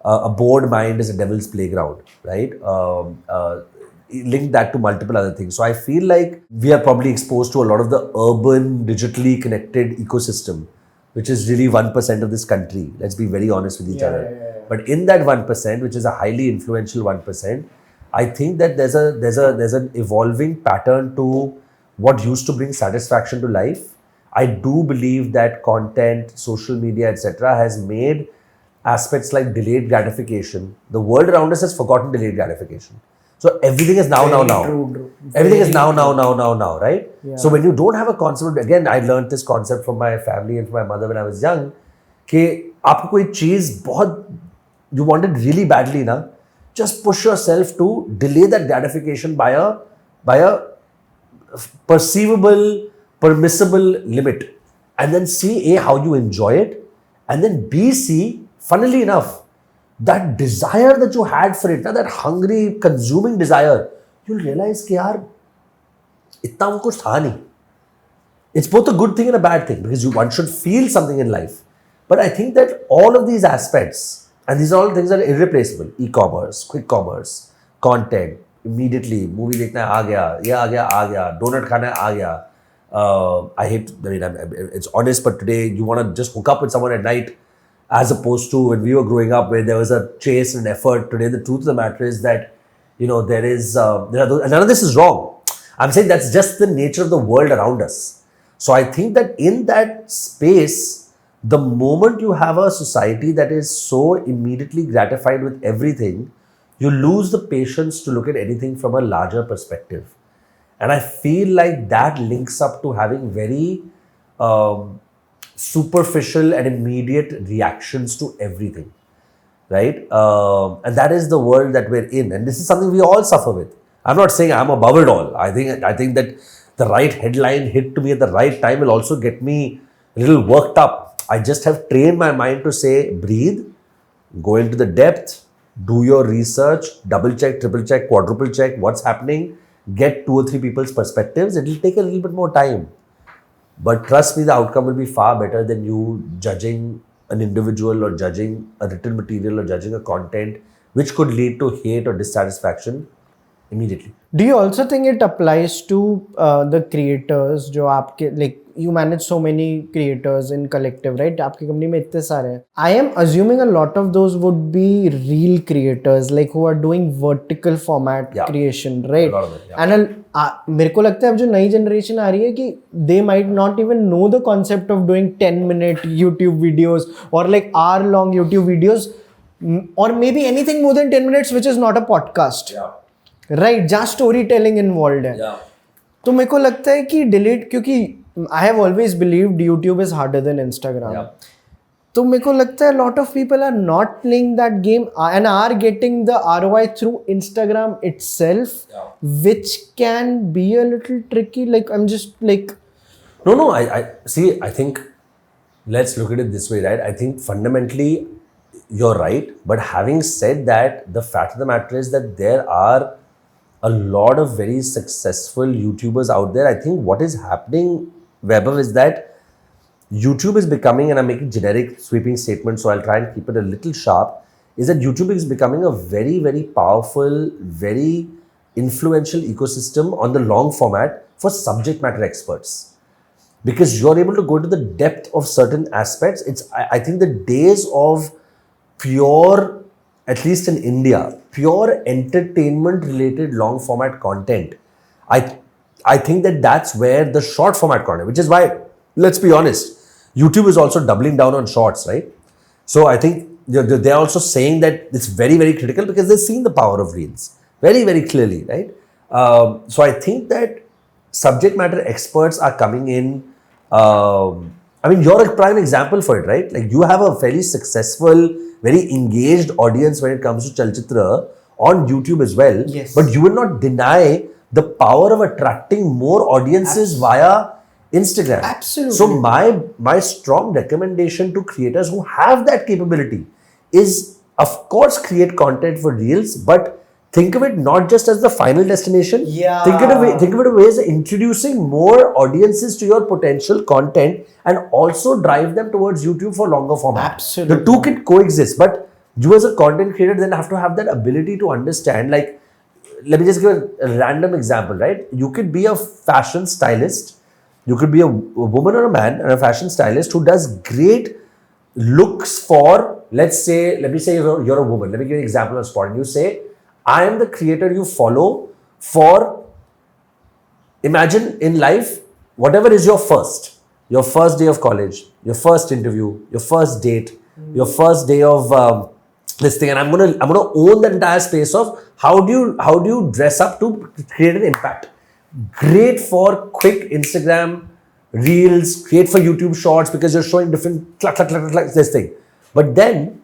A bored mind is a devil's playground, right? Link that to multiple other things. So I feel like we are probably exposed to a lot of the urban, digitally connected ecosystem, which is really 1% of this country. Let's be very honest with each other.
Yeah.
But in that 1%, which is a highly influential 1%, I think that there's an evolving pattern to what used to bring satisfaction to life. I do believe that content, social media, etc., has made aspects like delayed gratification. The world around us has forgotten delayed gratification. So everything is now.
True.
Everything is now, right?
Yeah.
So when you don't have a concept, again, I learned this concept from my family and from my mother when I was young, कि आपको कोई चीज बहुत you wanted really badly ना, just push yourself to delay that gratification by a perceivable, permissible limit, and then see A, how you enjoy it, and then B, see, funnily enough, that desire that you had for it, that hungry, consuming desire, you'll realize कि यार इतना वो कुछ था नहीं. It's both a good thing and a bad thing, because one should feel something in life. But I think that all of these aspects, and these are all things that are irreplaceable: e-commerce, quick commerce, content, immediately, movie देखना है आ गया, ये आ गया, donut खाना है आ गया. It's honest, but today you want to just hook up with someone at night, as opposed to when we were growing up where there was a chase and effort. Today, the truth of the matter is that, there are those, and none of this is wrong. I'm saying that's just the nature of the world around us. So I think that in that space, the moment you have a society that is so immediately gratified with everything, you lose the patience to look at anything from a larger perspective. And I feel like that links up to having very superficial and immediate reactions to everything, right? And that is the world that we're in, and this is something we all suffer with. I'm not saying I'm above it all. I think that the right headline hit to me at the right time will also get me a little worked up. I just have trained my mind to say, breathe, go into the depth, do your research, double check, triple check, quadruple check what's happening, get 2 or 3 people's perspectives. It will take a little bit more time. But trust me, the outcome will be far better than you judging an individual, or judging a written material, or judging a content which could lead to hate or dissatisfaction immediately.
Do you also think it applies to the creators जो आपके, like you manage so many creators in collective, right? आपकी company में इतने सारे हैं. I am assuming a lot of those would be real creators, like who are doing vertical format creation, right?
A lot of it, yeah.
And मेरे को लगता है अब जो नई generation आ रही है कि they might not even know the concept of doing 10-minute YouTube videos or like hour-long YouTube videos, or maybe anything more than 10 minutes, which is not a podcast.
Yeah.
Right जहाँ story telling involve है. तो मेरे को लगता है कि delete, क्योंकि I have always believed YouTube is harder than Instagram. तो मेरे को लगता है lot of people are not playing that game and are getting the ROI through Instagram itself, which can be a little tricky. Like I am just like
no, I see. I think let's look at it this way, right? I think fundamentally you're right, but having said that, the fact of the matter is that there are a lot of very successful YouTubers out there. I think what is happening, Vaibhav, is that YouTube is becoming, and I'm making generic sweeping statements, so I'll try and keep it a little sharp, is that YouTube is becoming a very, very powerful, very influential ecosystem on the long format for subject matter experts. Because you're able to go to the depth of certain aspects. I think the days of pure, at least in India, pure entertainment related long format content, I think that that's where the short format content, which is why, let's be honest, YouTube is also doubling down on shorts, right? So I think they're also saying that it's very, very critical because they've seen the power of reels very, very clearly, right? So I think that subject matter experts are coming in. I mean, you're a prime example for it, right? Like, you have a fairly successful, very engaged audience when it comes to Chalchitra on YouTube as well.
Yes.
But you will not deny the power of attracting more audiences via Instagram.
Absolutely.
So my strong recommendation to creators who have that capability is, of course, create content for reels, but think of it not just as the final destination.
Yeah.
Think of it as introducing more audiences to your potential content and also drive them towards YouTube for longer format.
Absolutely.
The two can coexist, but you as a content creator then have to have that ability to understand, like, let me just give a random example, right? You could be a fashion stylist. You could be a woman or a man and a fashion stylist who does great looks for, let me say you're a woman. Let me give you an example of sport. And you say, I am the creator you follow for, imagine in life, whatever is your first day of college, your first interview, your first date, your first day of this thing, and I'm gonna own the entire space of how do you dress up to create an impact. Great for quick Instagram reels, great for YouTube shorts because you're showing different this thing. But then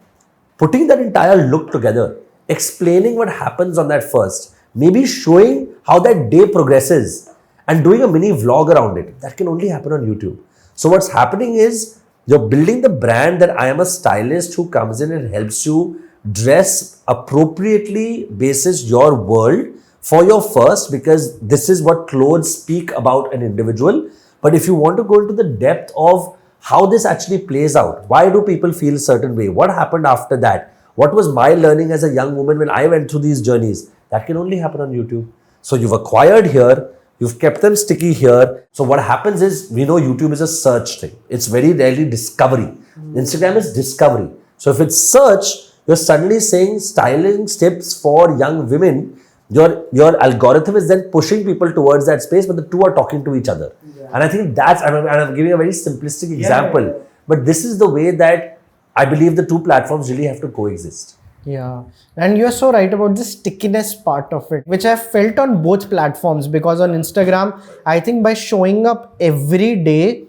putting that entire look together, explaining what happens on that first, maybe showing how that day progresses and doing a mini vlog around it, that can only happen on YouTube. So what's happening is you're building the brand that I am a stylist who comes in and helps you dress appropriately basis your world for your first, because this is what clothes speak about an individual. But if you want to go into the depth of how this actually plays out, why do people feel a certain way? What happened after that? What was my learning as a young woman when I went through these journeys? That can only happen on YouTube. So you've acquired here, you've kept them sticky here. So what happens is, we know YouTube is a search thing. It's very rarely discovery. Instagram is discovery. So if it's search, you're suddenly saying styling tips for young women. Your algorithm is then pushing people towards that space, but the two are talking to each other. Yeah. And I think I'm giving a very simplistic example, yeah. But this is the way that I believe the two platforms really have to coexist.
Yeah, and you're so right about the stickiness part of it, which I've felt on both platforms, because on Instagram, I think by showing up every day,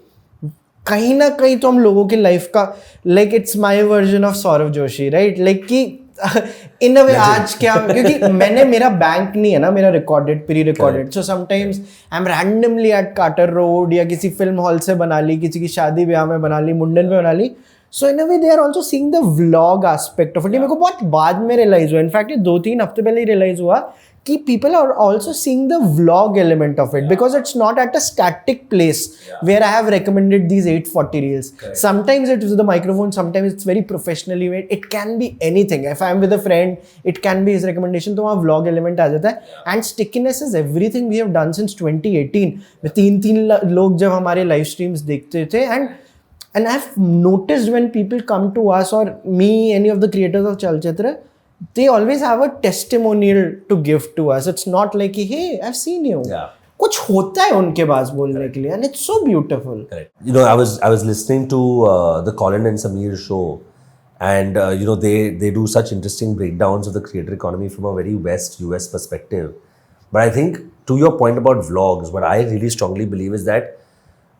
कहीं ना कहीं तो हम लोगों की life का, like it's my version of Saurabh Joshi, right? Like कि in a way आज क्या, क्योंकि मैंने मेरा बैंक नहीं है ना, मेरा recorded, pre-recorded, so sometimes I'm randomly at Carter Road या किसी फिल्म हॉल से बना ली, किसी की शादी ब्याह में बना ली, मुंडन में बना ली. So in a way they are also seeing the vlog aspect of it. ये मेरे को बहुत बाद में realize हुआ, इनफैक्ट ये 2-3 हफ्ते पहले ही realize हुआ कि people are also seeing the vlog element of it, because it's not at a static place where I have recommended these 840 reels. Correct. Sometimes it's with the microphone, sometimes it's very professionally made. It can be anything. If I'm with a friend, it can be his recommendation. तो वहाँ vlog element आ जाता है. And stickiness is everything we have done since 2018. में 3 लोग जब हमारे live streams देखते थे, and I've noticed when people come to us or me, any of the creators of Chalchitra, they always have a testimonial to give to us. It's not like, hey, I've seen you. Yeah. कुछ होता है उनके पास बोलने के लिए, and it's so beautiful. Correct.
You know, I was listening to the Colin and Samir show, and you know, they do such interesting breakdowns of the creator economy from a very West US perspective. But I think to your point about vlogs, what I really strongly believe is that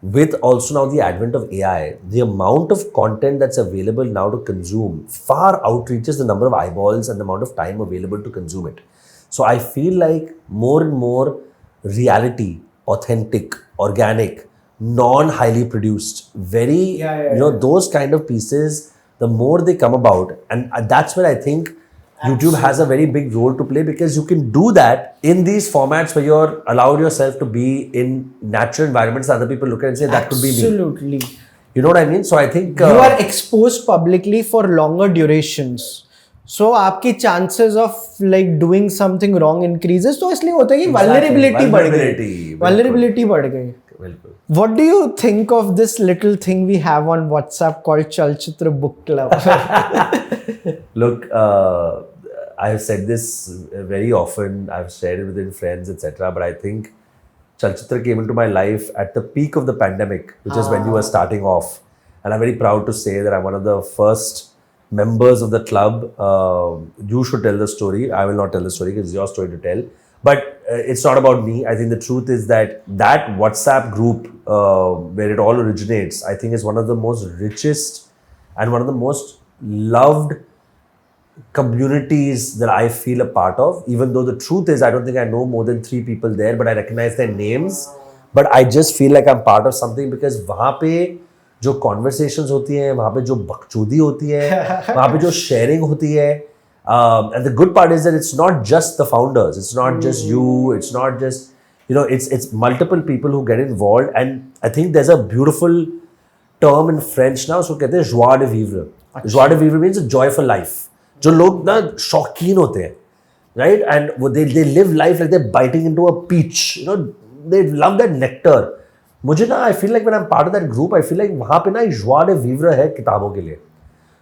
with also now the advent of AI, the amount of content that's available now to consume far outreaches the number of eyeballs and the amount of time available to consume it. So I feel like more and more reality, authentic, organic, non-highly produced, very, those kind of pieces, the more they come about. And that's where I think YouTube has a very big role to play, because you can do that in these formats where you're allowed yourself to be in natural environments that other people look at and say, that could be me.
Absolutely.
You know what I mean? So I think
you are exposed publicly for longer durations. So आपकी chances of like doing something wrong increases. तो इसलिए होता है कि vulnerability बढ़ गई. What do you think of this little thing we have on WhatsApp called Chalchitra Book Club?
Look, I've said this very often, I've shared it within friends, etc. But I think Chalchitra came into my life at the peak of the pandemic, which is when you were starting off. And I'm very proud to say that I'm one of the first members of the club. You should tell the story. I will not tell the story because it's your story to tell. But it's not about me. I think the truth is that WhatsApp group where it all originates, I think is one of the most richest and one of the most loved communities that I feel a part of. Even though the truth is, I don't think I know more than 3 people there, but I recognize their names. but I just feel like I'm part of something because वहाँ पे जो conversations होती हैं, वहाँ पे जो बकचोदी होती है, वहाँ पे जो sharing होती है, and the good part is that it's not just the founders, it's not just you, it's not just, it's multiple people who get involved, and I think there's a beautiful term in French now, उसको कहते हैं joie de vivre. Joie de vivre means a joy for life. जो लोग ना शौकीन होते हैं, right? And they live life like they're biting into a peach. They love that nectar. मुझे ना I feel like when I'm part of that group, I feel like वहाँ पे ना joie de vivre है किताबों के लिए.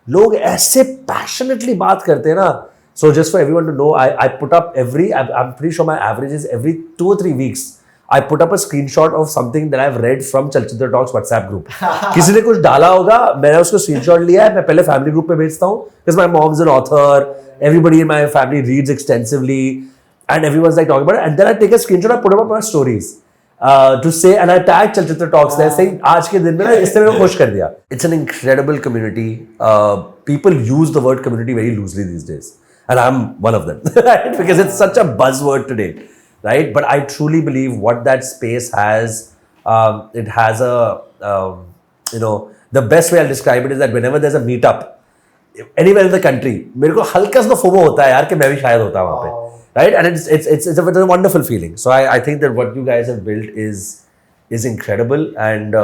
लोग ऐसे passionately बात करते हैं ना. So just for everyone to know, I put up I'm pretty sure my average is every 2 or 3 weeks. I put up a screenshot of something that I've read from Chalchitra Talks WhatsApp group. किसी ने कुछ डाला होगा, मैंने उसको screenshot लिया है, मैं पहले family group पे भेजता हूँ, because my mom's an author, everybody in my family reads extensively, and everyone's like talking about it, and then I take a screenshot, I put up my stories to say, and I tag Chalchitra Talks there, saying आज के दिन में ना इसने मेरे को खुश कर दिया. It's an incredible community. People use the word community very loosely these days, and I'm one of them, right? Because it's such a buzzword today. Right, but I truly believe what that space has, it has the best way I'll describe it is that whenever there's a meetup, anywhere in the country, मेरे को हल्का सा FOMO होता है यार कि मैं भी शायद होता वहाँ पे, right? And it's a wonderful feeling. So I think that what you guys have built is incredible, and I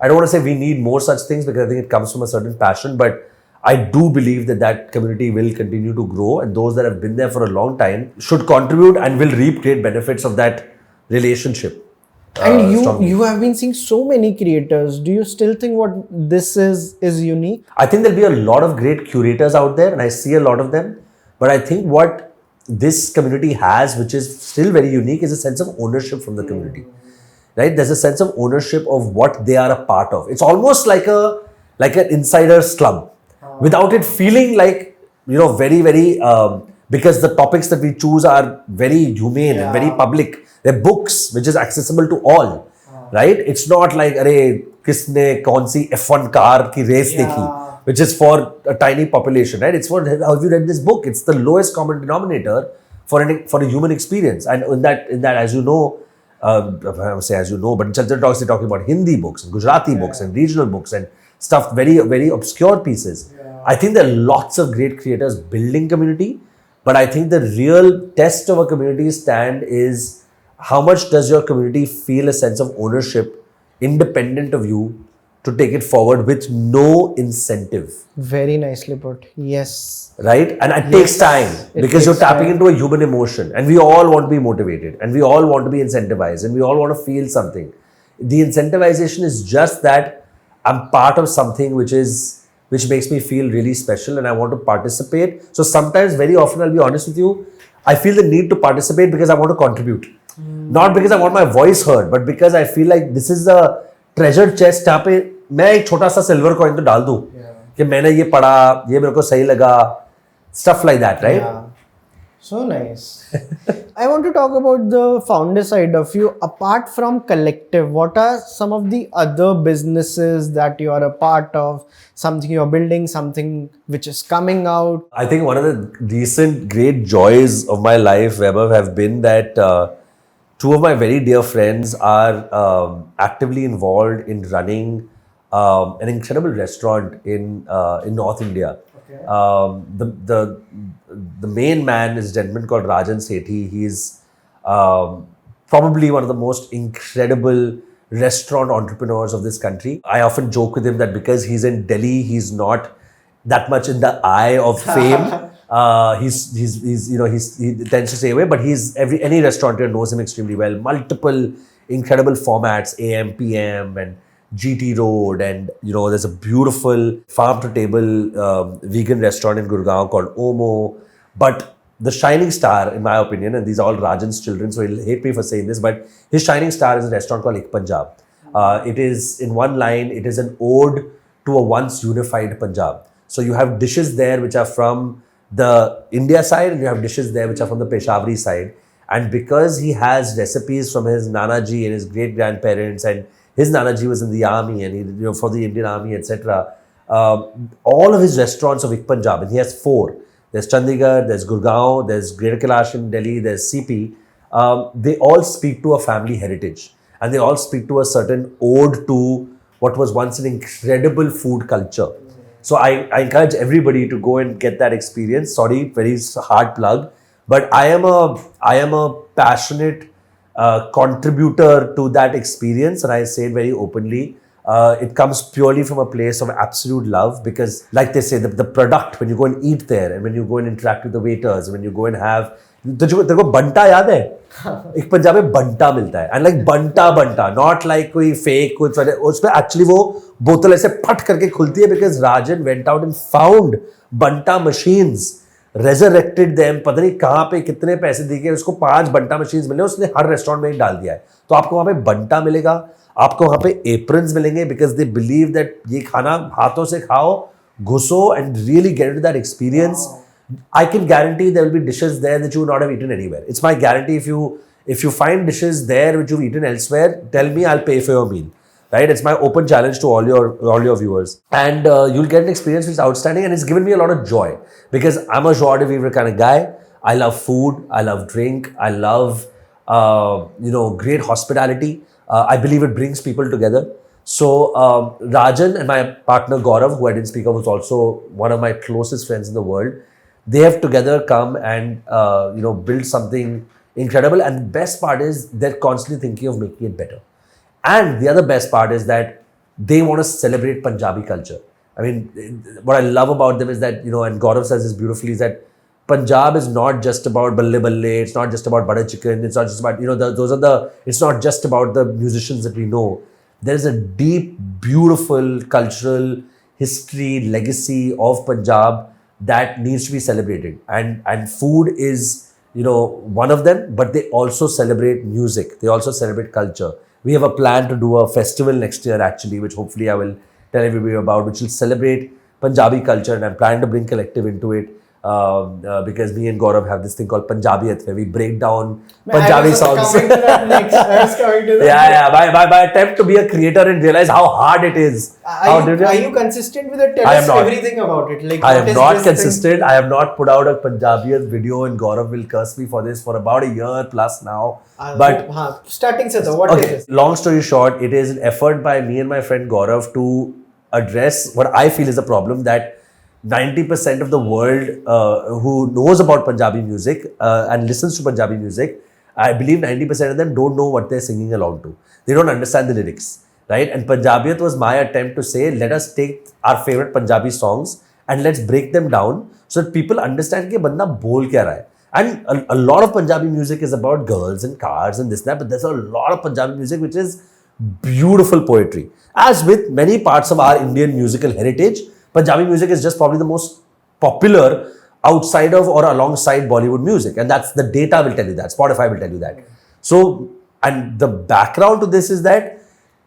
don't want to say we need more such things because I think it comes from a certain passion, but I do believe that community will continue to grow, and those that have been there for a long time should contribute and will reap great benefits of that relationship.
And
strongly.
you have been seeing so many creators. Do you still think what this is unique?
I think there'll be a lot of great curators out there, and I see a lot of them. But I think what this community has, which is still very unique, is a sense of ownership from the community. Right? There's a sense of ownership of what they are a part of. It's almost like an insider's club. Without it feeling like, very, very, because the topics that we choose are very humane and very public. They're books, which is accessible to all, right? It's not like, kisne kaun si F1 car ki race dekhi, which is for a tiny population, right? It's for, have you read this book? It's the lowest common denominator for a human experience. And in that, as you know, I don't say as you know, but in Chalchitra Talks, they're talking about Hindi books and Gujarati books and regional books and stuff, very, very obscure pieces. I think there are lots of great creators building community, but I think the real test of a community stand is how much does your community feel a sense of ownership independent of you to take it forward with no incentive.
Very nicely put. Yes.
Right? And it takes time because you're tapping into a human emotion, and we all want to be motivated, and we all want to be incentivized, and we all want to feel something. The incentivization is just that I'm part of something which makes me feel really special, and I want to participate. So sometimes, very often, I'll be honest with you, I feel the need to participate because I want to contribute. Not because I want my voice heard, but because I feel like this is a treasure chest जहाँ पे मैं एक छोटा सा silver coin तो डाल दूँ कि मैंने ये पढ़ा, ये मेरे को सही लगा, stuff like that, right?
Yeah. So nice. I want to talk about the founder side of you. Apart from Collective, what are some of the other businesses that you are a part of? Something you're building, something which is coming out?
I think one of the recent great joys of my life, Vaibhav, have been that two of my very dear friends are actively involved in running an incredible restaurant in North India. Okay. The main man is a gentleman called Rajan Sethi. He's probably one of the most incredible restaurant entrepreneurs of this country. I often joke with him that because he's in Delhi, he's not that much in the eye of fame. He tends to stay away, but any restaurateur knows him extremely well. Multiple incredible formats, AM, PM, and GT Road, and there's a beautiful farm to table vegan restaurant in Gurgaon called Omo. But the shining star, in my opinion, and these are all Rajan's children, so he'll hate me for saying this, but his shining star is a restaurant called Ik Punjab. It is, in one line, it is an ode to a once unified Punjab. So you have dishes there which are from the India side, and you have dishes there which are from the Peshawari side. And because he has recipes from his Nanaji and his great grandparents, and his Nanaji was in the army, and he, for the Indian army, etc. All of his restaurants of Ik Punjab, and he has 4. There's Chandigarh, there's Gurgaon, there's Greater Kailash in Delhi, there's CP. they all speak to a family heritage, and they all speak to a certain ode to what was once an incredible food culture. So I encourage everybody to go and get that experience. Sorry, very hard plug, but I am a passionate contributor to that experience, and I say it very openly. It comes purely from a place of absolute love, because, like they say, the product, when you go and eat there, and when you go and interact with the waiters, when you go and have, तेरे को बंटा याद है? एक पंजाब में बंटा मिलता है, and like बंटा, not like कोई fake कुछ, उसमें actually वो बोतल ऐसे फट करके खुलती है, because Rajan went out and found बंटा machines, resurrected them, पता नहीं कहाँ पे कितने पैसे दिए, उसको 5 बंटा machines मिले, उसने हर रेस्टोरेंट में डाल दिया है. तो आपको वहाँ पे बंटा मिलेगा, आपको वहाँ पे aprons मिलेंगे, because they believe that ये खाना हाथों से खाओ, घुसो, and really get into that experience. Wow. I can guarantee there will be dishes there that you would not have eaten anywhere. It's my guarantee. If you find dishes there which you've eaten elsewhere, tell me, I'll pay for your meal. Right? It's my open challenge to all your viewers, and you'll get an experience which is outstanding, and it's given me a lot of joy, because I'm a joie de vivre kind of guy. I love food. I love drink. I love great hospitality. I believe it brings people together. So Rajan and my partner Gaurav, who I didn't speak of, who's also one of my closest friends in the world, they have together come and build something incredible. And the best part is they're constantly thinking of making it better. And the other best part is that they want to celebrate Punjabi culture. I mean, what I love about them is that, and Gaurav says this beautifully, is that Punjab is not just about balle balle, it's not just about butter chicken, it's not just about, it's not just about the musicians that we know. There is a deep, beautiful cultural history, legacy of Punjab that needs to be celebrated, and food is one of them, but they also celebrate music, they also celebrate culture. We have a plan to do a festival next year, actually, which hopefully I will tell everybody about, which will celebrate Punjabi culture, and I'm planning to bring Collective into it, because me and Gaurav have this thing called Punjabiyat, where we break down Punjabi songs.
I was coming to that.
Yeah. My attempt to be a creator and realize how hard it is.
Are you consistent with it? Tell us everything about it. Like,
I am not consistent. I have not put out a Punjabiyat video, and Gaurav will curse me for this for about a year plus now. But
starting se what is this?
Long story short, it is an effort by me and my friend Gaurav to address what I feel is a problem, that 90% of the world who knows about Punjabi music and listens to Punjabi music, I believe 90% of them don't know what they're singing along to. They don't understand the lyrics, right? And Punjabiyat was my attempt to say, let us take our favorite Punjabi songs and let's break them down so that people understand कि बंदा बोल क्या रहा है. And a lot of Punjabi music is about girls and cars and this and that, but there's a lot of Punjabi music which is beautiful poetry. As with many parts of our Indian musical heritage, Punjabi music is just probably the most popular outside of or alongside Bollywood music. And that's the data will tell you that. Spotify will tell you that. So, and the background to this is that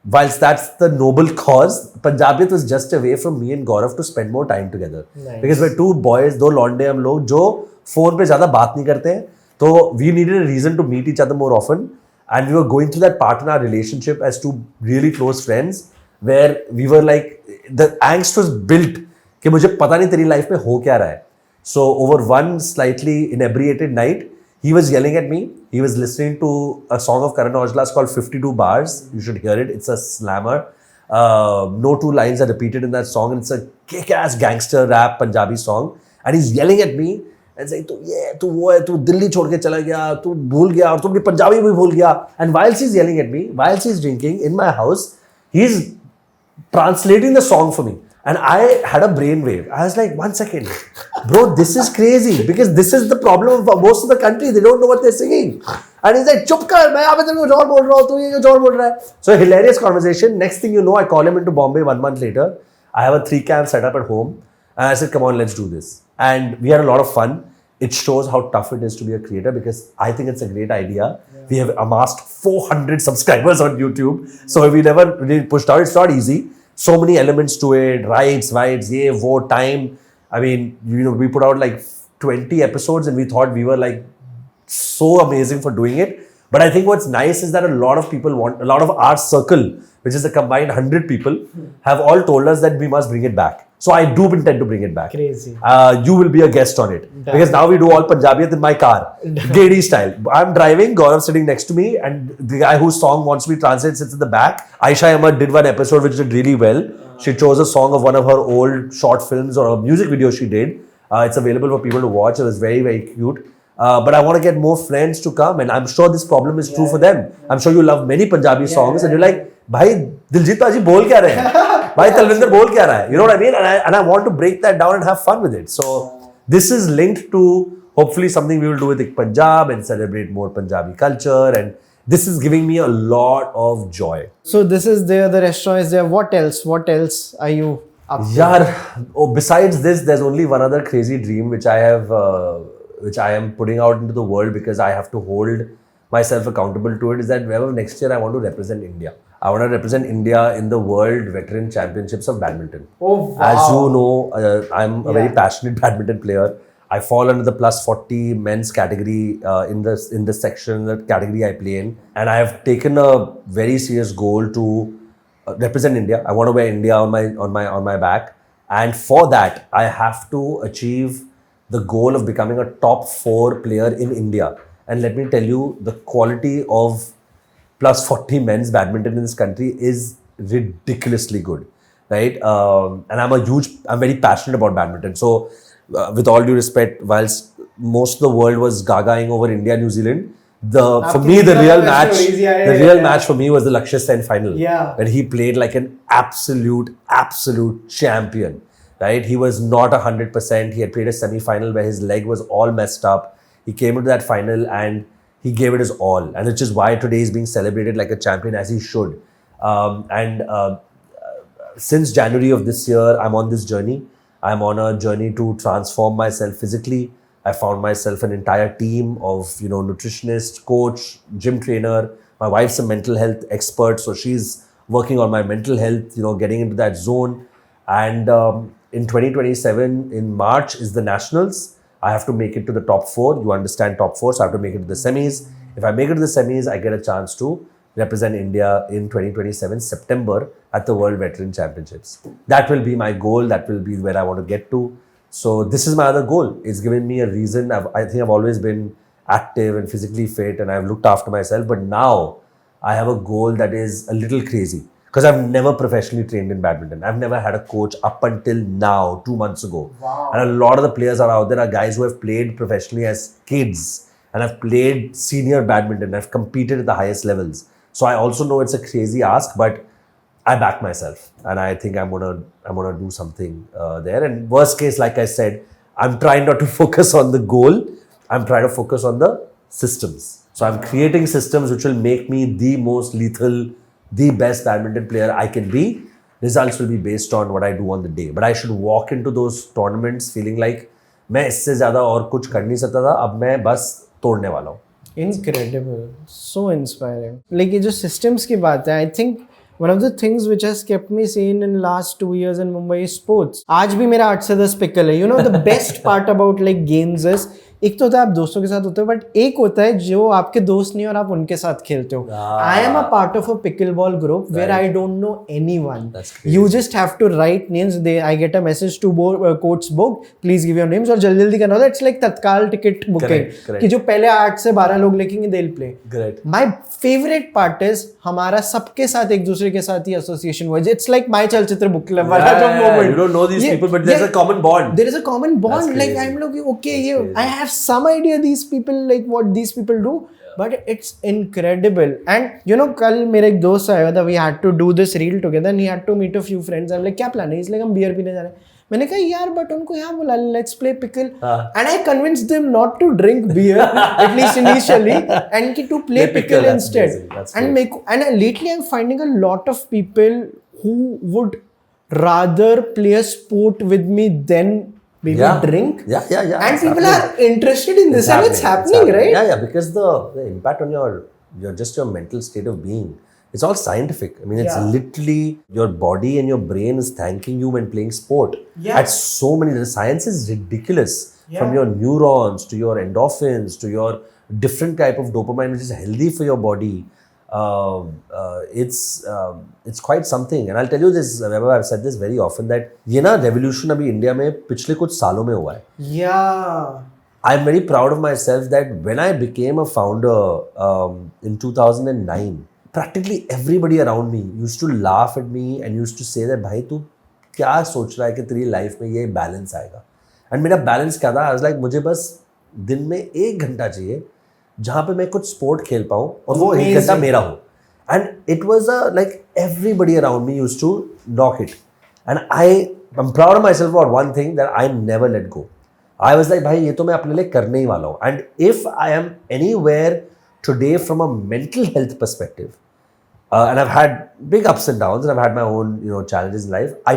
whilst that's the noble cause, Punjabiyat was just a way from me and Gaurav to spend more time together. Nice. Because we're two boys, दो लौंडे हम लोग जो phone पे ज़्यादा बात नहीं करते हैं. So we needed a reason to meet each other more often. And we were going through that part in our relationship as two really close friends, where we were like, the angst was built कि मुझे पता नहीं तेरी life में हो क्या रहा है. So over one slightly inebriated night, he was yelling at me. He was listening to a song of Karan Aujla's called 52 Bars. You should hear it. It's a slammer. No two lines are repeated in that song. And it's a kick-ass gangster rap Punjabi song. And he's yelling at me and saying, तू वो है, तू दिल्ली छोड़ के चला गया, तू भूल गया और तू अपनी पंजाबी भी भूल गया. And whilst he's yelling at me, whilst he's drinking in my house, he's translating the song for me. And I had a brainwave. I was like, 1 second, bro, this is crazy, because this is the problem of most of the country. They don't know what they're singing. And he's like, chup kar, main aap kuch aur bol raha hu, tu ye kuch aur bol raha hai. So hilarious conversation. Next thing you know, I call him into Bombay 1 month later. I have a 3-cam setup at home. And I said, come on, let's do this. And we had a lot of fun. It shows how tough it is to be a creator, because I think it's a great idea. Yeah. We have amassed 400 subscribers on YouTube. So we never really pushed out. It's not easy. So many elements to it, rights, time. I mean, we put out like 20 episodes and we thought we were like so amazing for doing it. But I think what's nice is that a lot of our circle, which is a combined 100 people, have all told us that we must bring it back. So I do intend to bring it back.
Crazy.
You will be a guest on it. Because now we do all Punjabi in my car. Gedi style. I'm driving, Gaurav sitting next to me, and the guy whose song wants to be translated sits in the back. Aisha Ahmad did one episode which did really well. She chose a song of one of her old short films or a music video she did. It's available for people to watch. It was very, very cute. But I want to get more friends to come, and I'm sure this problem is true for them. I'm sure you love many Punjabi songs, and you're like, "Bhai, Diljit Paji bol kya rahe hain? Bhai, Talvinder bol kya raha hai?" You know what I mean? And I want to break that down and have fun with it. So this is linked to hopefully something we will do with Punjab and celebrate more Punjabi culture, and this is giving me a lot of joy.
So this is there, the restaurant is there. What else? What else are you up to?
Yeah. Besides this, there's only one other crazy dream which I have, which I am putting out into the world because I have to hold myself accountable to it. Is that wherever next year I want to represent India. I want to represent India in the World Veteran Championships of Badminton.
Oh, wow.
As you know, I'm a very passionate badminton player. I fall under the plus 40 men's category in the section, the category I play in, and I have taken a very serious goal to represent India. I want to wear India on my back, and for that I have to achieve the goal of becoming a top 4 player in India. And let me tell you, the quality of plus 40 men's badminton in this country is ridiculously good, right? And I'm very passionate about badminton. So with all due respect, whilst most of the world was gagaing over India, New Zealand, for me the real match for me was the Lakshya Sen final.
Yeah.
When he played like an absolute champion, right? He was not 100%. He had played a semi-final where his leg was all messed up. He came into that final and he gave it his all, and which is why today he's being celebrated like a champion, as he should. Since January of this year, I'm on this journey. I'm on a journey to transform myself physically. I found myself an entire team of, nutritionist, coach, gym trainer. My wife's a mental health expert, so she's working on my mental health, getting into that zone. And in 2027, in March, is the Nationals. I have to make it to the top 4. You understand top 4, so I have to make it to the semis. If I make it to the semis, I get a chance to represent India in 2027 September at the World Veteran Championships. That will be my goal. That will be where I want to get to. So this is my other goal. It's given me a reason. I think I've always been active and physically fit, and I've looked after myself. But now I have a goal that is a little crazy, because I've never professionally trained in badminton. I've never had a coach up until now, 2 months ago.
Wow.
And a lot of the players are out there are guys who have played professionally as kids and have played senior badminton, have competed at the highest levels. So I also know it's a crazy ask, but I back myself, and I think I'm gonna do something there. And worst case, like I said, I'm trying not to focus on the goal. I'm trying to focus on the systems. So I'm creating systems which will make me the most lethal, the best badminton player I can be. Results will be based on what I do on the day. But I should walk into those tournaments feeling like मैं इससे ज़्यादा और कुछ कर नहीं सकता था. अब मैं बस तोड़ने वाला हूँ.
Incredible, so inspiring. Like ये जो systems की बात है, I think one of the things which has kept me sane in last 2 years in Mumbai is sports. आज भी मेरा 8 से 10 pickle है. The best part about like games is, एक तो होता है आप दोस्तों के साथ होते हो, बट एक होता है जो आपके दोस्त नहीं और आप उनके साथ खेलते हो. I am a part of a pickleball group where I don't know anyone. You just have to write names. I get a message to coach book, please give your names, और जल्दी जल्दी करना होता है. It's like tatkal ticket booking कि जो पहले 8 से 12 लोग लेकेंगे they will play. My favourite part is हमारा सबके साथ एक दूसरे के साथ ही एसोसिएशन हुआ. इट्स लाइक माय चलचित्र बुक क्लब वाला जो moment.
You don't know these people, but there's a common bond.
There is a common bond. Like I'm looking, okay, I have some idea these people, like what these people do, but it's incredible. And कल मेरा एक दोस्त आया था, we had to do this reel together and he had to meet a few friends. I'm like, क्या plan है? इसलिए हम बियर पीने जा रहे हैं. मैंने कहा यार, बट उनको यहाँ बुला, let's play pickle. And I convinced them not to drink beer at least initially, and to play pickle instead. And lately I'm finding a lot of people who would rather play a sport with me than maybe drink.
Yeah.
And people are interested in this, and it's happening, right?
Yeah, because the impact on your mental state of being, it's all scientific. I mean, it's literally your body and your brain is thanking you when playing sport. At so many, the science is ridiculous. From your neurons to your endorphins to your different type of dopamine, which is healthy for your body. it's quite something. And I'll tell you this, Vaibhav, I've said this very often that ये ना revolution अभी India में पिछले कुछ सालों में हुआ है.
Yeah.
I'm very proud of myself that when I became a founder in 2009, practically everybody around me used to laugh at me and used to say that भाई तू क्या सोच रहा है कि तेरी लाइफ में ये बैलेंस आएगा. एंड मेरा बैलेंस क्या था? आई वाज लाइक मुझे बस दिन में 1 घंटा चाहिए जहाँ पे मैं कुछ स्पोर्ट खेल पाऊँ और वो 1 घंटा मेरा हो. And it was like everybody around me used to knock it. And I am proud of myself for one thing that I never let go. I was like भाई ये तो मैं अपने लिए करने ही वाला हूँ. And if I am anywhere today from a mental health perspective, and I've had big ups and downs, and I've had my own challenges in life. I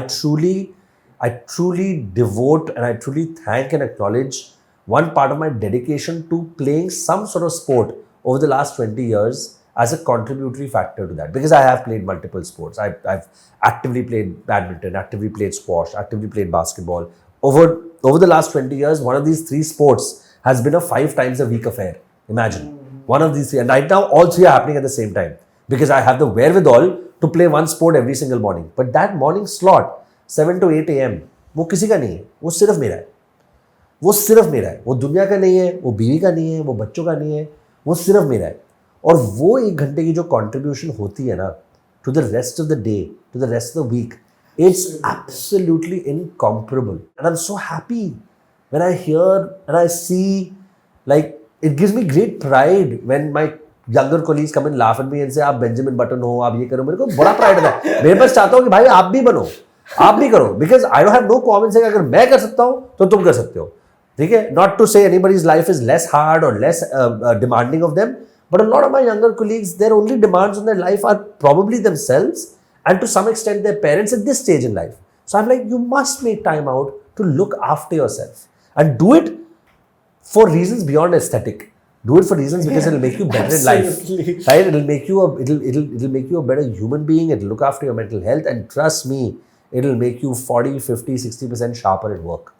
truly devote and I truly thank and acknowledge one part of my dedication to playing some sort of sport over the last 20 years as a contributory factor to that, because I have played multiple sports. I've actively played badminton, actively played squash, actively played basketball. Over the last 20 years, one of these 3 sports has been a 5 times a week affair. Imagine. One of these 3. And right now, all 3 are happening at the same time. Because I have the wherewithal to play one sport every single morning. But that morning slot, 7 to 8 a.m., वो किसी का नहीं है, वो सिर्फ मेरा है. वो सिर्फ मेरा है. वो दुनिया का नहीं है, वो बीवी का नहीं है, वो बच्चों का नहीं है, वो सिर्फ मेरा है. और वो 1 घंटे की जो कंट्रीब्यूशन होती है ना, to the rest of the day, to the rest of the week, it's absolutely incomparable. And I'm so happy when I hear and I see, like, it gives me great pride when my younger colleagues come and laugh at me and say आप Benjamin button हो, आप ये करो. मेरे को बड़ा pride होता है. मेरे पास चाहता हूँ कि भाई आप भी बनो, आप भी करो. Because I don't have no common sense. अगर मैं कर सकता हूँ तो तुम कर सकते हो. ठीक है. Not to say anybody's life is less hard और less demanding of them, but a lot of my younger colleagues, their only demands on their life are probably themselves and to some extent their parents at this stage in life. So I'm like, you must make time out to look after yourself and do it for reasons beyond aesthetic. Do it for reasons because it'll make you better in life, right? It'll make you a better human being. It'll look after your mental health, and trust me, it'll make you 40, 50, 60% sharper at work,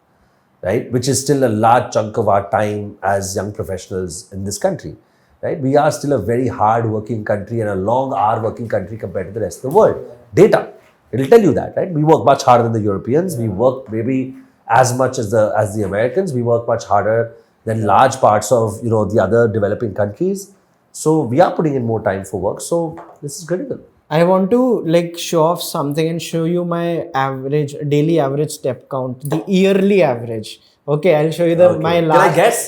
right? Which is still a large chunk of our time as young professionals in this country, right? We are still a very hard working country and a long hour working country compared to the rest of the world. Data, it'll tell you that, right? We work much harder than the Europeans. We work maybe as much as the Americans. We work much harder than large parts of the other developing countries. So we are putting in more time for work. So this is critical.
I want to show off something and show you my daily average step count, the yearly average. Okay, I'll show you my last.
Can I guess?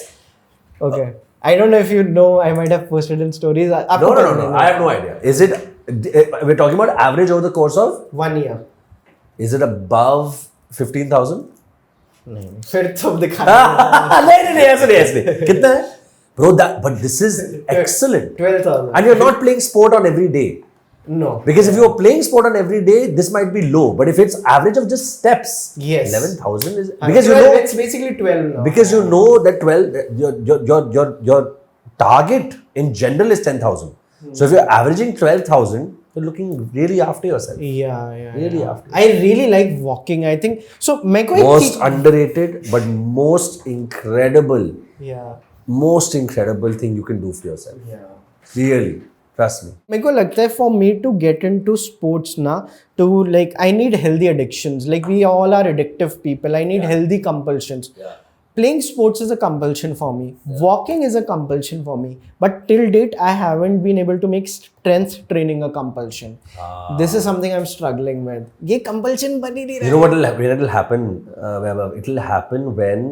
Okay. I don't know if you know, I might have posted in stories.
No. I have no idea. Is it, we're talking about average over the course of
1 year.
Is it above 15,000?
नहीं फिर तो दिखा
नहीं ऐसे कितना है bro? But this is excellent.
12,000.
And you're not playing sport on every day.
No,
because if you're playing sport on every day, this might be low. But if it's average of just steps,
yes,
11,000 is because
12, it's basically 12 now.
Because you know that 12 your target in general is 10,000. So if you're averaging 12,000, you're looking really after yourself.
Yeah.
Really after.
I really like walking. I think so.
Most underrated, but most incredible.
Yeah.
Most incredible thing you can do for yourself.
Yeah.
Really, trust me.
मेरे को लगता है for me to get into sports ना, to I need healthy addictions. We all are addictive people. I need healthy compulsions.
Yeah.
Playing sports is a compulsion for me. Yeah. Walking is a compulsion for me. But till date, I haven't been able to make strength training a compulsion. This is something I'm struggling with. ये compulsion बनी नहीं रहा.
You know what will happen? It will happen when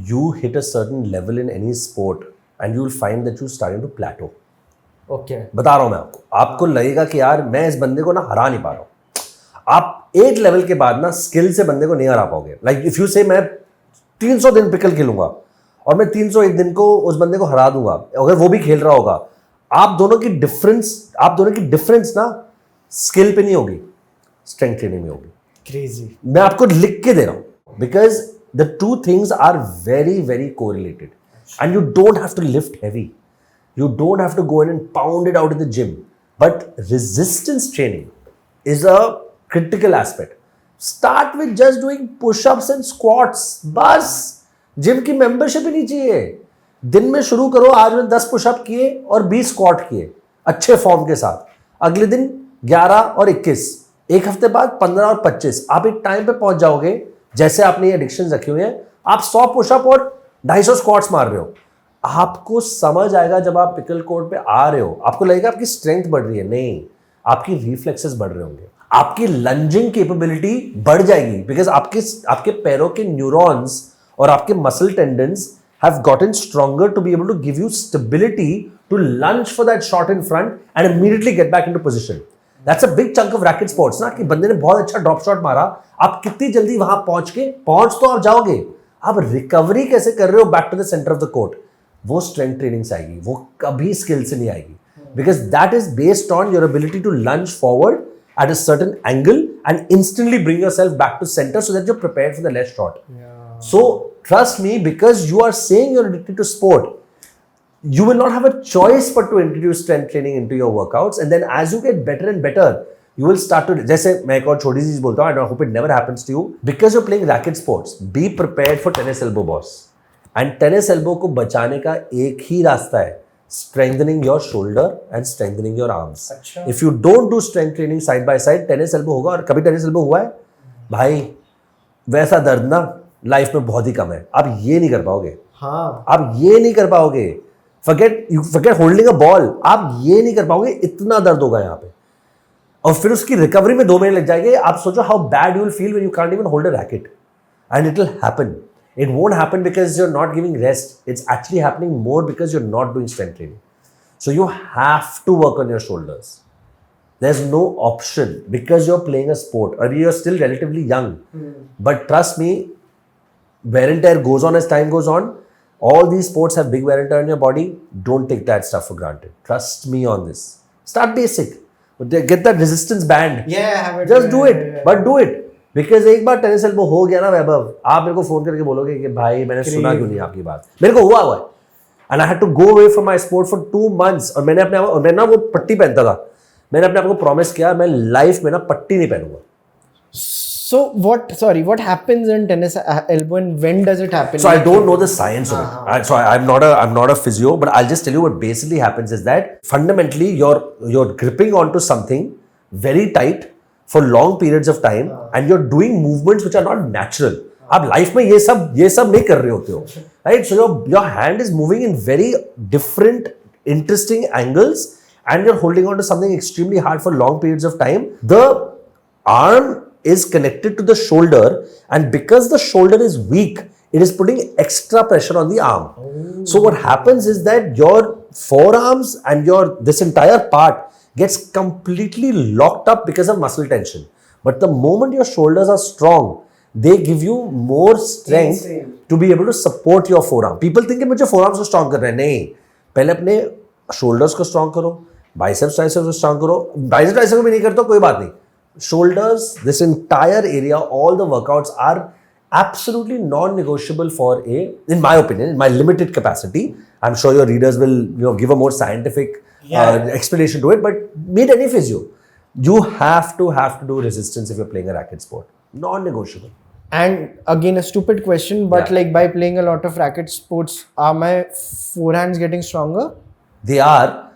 you hit a certain level in any sport and you will find that you're starting to plateau.
Okay.
बता रहा हूँ मैं आपको लगेगा कि यार मैं इस बंदे को ना हरा नहीं पा रहा हूँ. आप एक लेवल के बाद ना स्किल से बंदे को नहीं हरा पाओगे. Like if you say मैं 300 दिन पिकल खेलूंगा और मैं 301 दिन को उस बंदे को हरा दूंगा, अगर वो भी खेल रहा होगा, आप दोनों की डिफरेंस ना स्किल पे नहीं होगी, स्ट्रेंथ ट्रेनिंग में होगी.
क्रेजी.
मैं आपको लिख के दे रहा हूं because the two things are very very correlated and you don't have to lift heavy, you don't have to go in and pound it out in the gym, but resistance training is a critical aspect. Start with just doing push-ups and squats. बस gym की membership ही नहीं चाहिए. दिन में शुरू करो, आज में 10 पुशअप किए और 20 स्क्वाट किए. अच्छे फॉर्म के साथ, अगले दिन 11 और 21, एक हफ्ते बाद 15 और 25, आप एक टाइम पे पहुंच जाओगे जैसे आपने ये एडिक्शन रखे हुए हैं, आप 100 पुशअप और 250 स्क्वाट्स मार रहे हो। आपको समझ आएगा जब आप पिकल कोर्ट पे आ रहे हो, आपको लगेगा आपकी स्ट्रेंथ बढ़ रही है, नहीं, आपकी रिफ्लेक्सेस बढ़ रहे होंगे, आपकी लंजिंग कैपेबिलिटी बढ़ जाएगी, बिकॉज आपके पैरों के न्यूरॉन्स और आपके muscle tendons have gotten stronger to be able to give you stability to lunge for that shot in front and immediately get back into position. That's a big chunk of racket sports ना, कि बंदे ने बहुत अच्छा drop shot मारा, आप कितनी जल्दी वहां पहुंच तो आप जाओगे, आप रिकवरी कैसे कर रहे हो back to the centre of the court, वो स्ट्रेंथ ट्रेनिंग से आएगी, वो कभी स्किल से नहीं आएगी, because that is based on your ability to lunge forward at a certain angle and instantly bring yourself back to center so that you're prepared for the next shot. So trust me, because you are saying you're addicted to sport, you will not have a choice but to introduce strength training into your workouts, and then as you get better and better, you will start to, जैसे मैं एक और छोटी सी चीज बोलता हूँ, I hope it never happens to you, because you're playing racket sports, be prepared for tennis elbow, boss. And tennis elbow को बचाने का एक ही रास्ता है, strengthening your shoulder and strengthening your arms. If you don't do strength training side by side, tennis elbow होगा, और कभी tennis elbow हुआ है भाई, वैसा दर्द ना लाइफ में बहुत ही कम है, आप ये नहीं कर पाओगे, हाँ, आप ये नहीं कर पाओगे, forget holding a ball, आप ये नहीं कर पाओगे, इतना दर्द होगा यहाँ पे, और फिर उसकी रिकवरी में 2 महीने लग जाएंगे। आप सोचो how bad you will feel when you can't even hold a racket, and it will happen. It won't happen because you're not giving rest. It's actually happening more because you're not doing strength training. So you have to work on your shoulders. There's no option because you're playing a sport or you're still relatively young. But trust me, wear and tear goes on as time goes on. All these sports have big wear and tear on your body. Don't take that stuff for granted. Trust me on this. Start basic. Get that resistance band.
Yeah, I have it.
Just do it. But do it. Because एक बार tennis elbow हो गया ना वैभव, आप मेरे को phone करके बोलोगे कि भाई मैंने सुना क्यों नहीं आपकी बात, मेरे को हुआ है, and I had to go away from my sport for 2 months, और मैं ना वो पट्टी पहनता था, मैंने अपने आप को प्रॉमिस किया मैं लाइफ में ना पट्टी नहीं पहनूंगा.
So what happens in tennis elbow and when does it happen?
So I don't know the science of it. So I'm not a physio, but I'll just tell you what basically happens is that fundamentally you're gripping onto something very tight for long periods of time and you're doing movements which are not natural. आप life में ये सब नहीं कर रहे होते हो, right? So your hand is moving in very different interesting angles and you're holding on to something extremely hard for long periods of time. The arm is connected to the shoulder, and because the shoulder is weak, it is putting extra pressure on the arm. So what happens is that your forearms and this entire part gets completely locked up because of muscle tension. But the moment your shoulders are strong, they give you more strength to be able to support your forearm. People think कि मुझे forearms को strong करना है, नहीं, पहले अपने shoulders को strong करो, biceps triceps को strong करो, biceps triceps को भी नहीं करते कोई बात नहीं, shoulders, this entire area, all the workouts are absolutely non-negotiable for in my opinion, in my limited capacity. I'm sure your readers will give a more scientific explanation to it, but meet any physio, you have to do resistance if you're playing a racket sport, non-negotiable.
And again, a stupid question, but like by playing a lot of racket sports, are my forehands getting stronger?
They are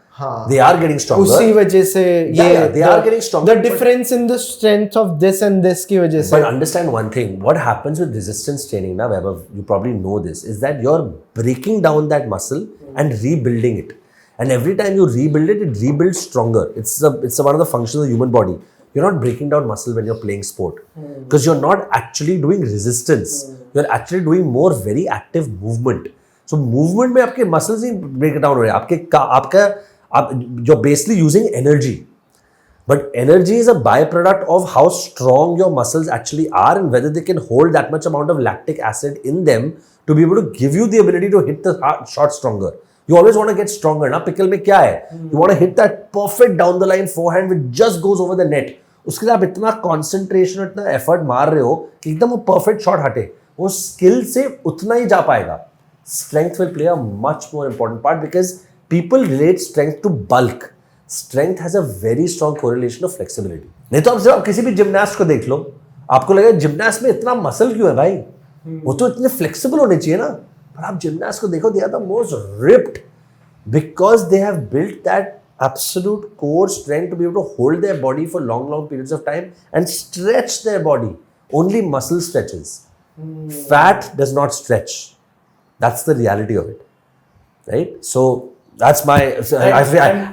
getting stronger.
उसी वजह से
they are getting stronger.
The difference in the strength of this and this की वजह से.
But understand one thing, what happens with resistance training now, Vaibhav, you probably know this, is that you're breaking down that muscle and rebuilding it. And every time you rebuild it, it rebuilds stronger. It's one of the functions of the human body. You're not breaking down muscle when you're playing sport because you're not actually doing resistance. You're actually doing more very active movement. So movement में आपके muscles नहीं break down हो रहे हैं. You're basically using energy. But energy is a byproduct of how strong your muscles actually are and whether they can hold that much amount of lactic acid in them to be able to give you the ability to hit the shot stronger. You always want to get stronger. ना pickle में क्या है? You want to hit that perfect down the line forehand which just goes over the net. उसके लिए आप इतना concentration, इतना effort मार रहे हो कि एकदम वो perfect shot हटे. वो skill से उतना ही जा पाएगा. Strength will play a much more important part because people relate strength to bulk. Strength has a very strong correlation of flexibility. नहीं तो आप किसी भी gymnast को देख लो, आपको लगेगा gymnast में इतना muscle क्यों है भाई? वो तो इतने flexible होने चाहिए ना. But आप gymnast को देखो, they are the most ripped because they have built that absolute core strength to be able to hold their body for long periods of time and stretch their body. Only muscle stretches. Fat does not stretch. That's the reality of it, right? So that's my.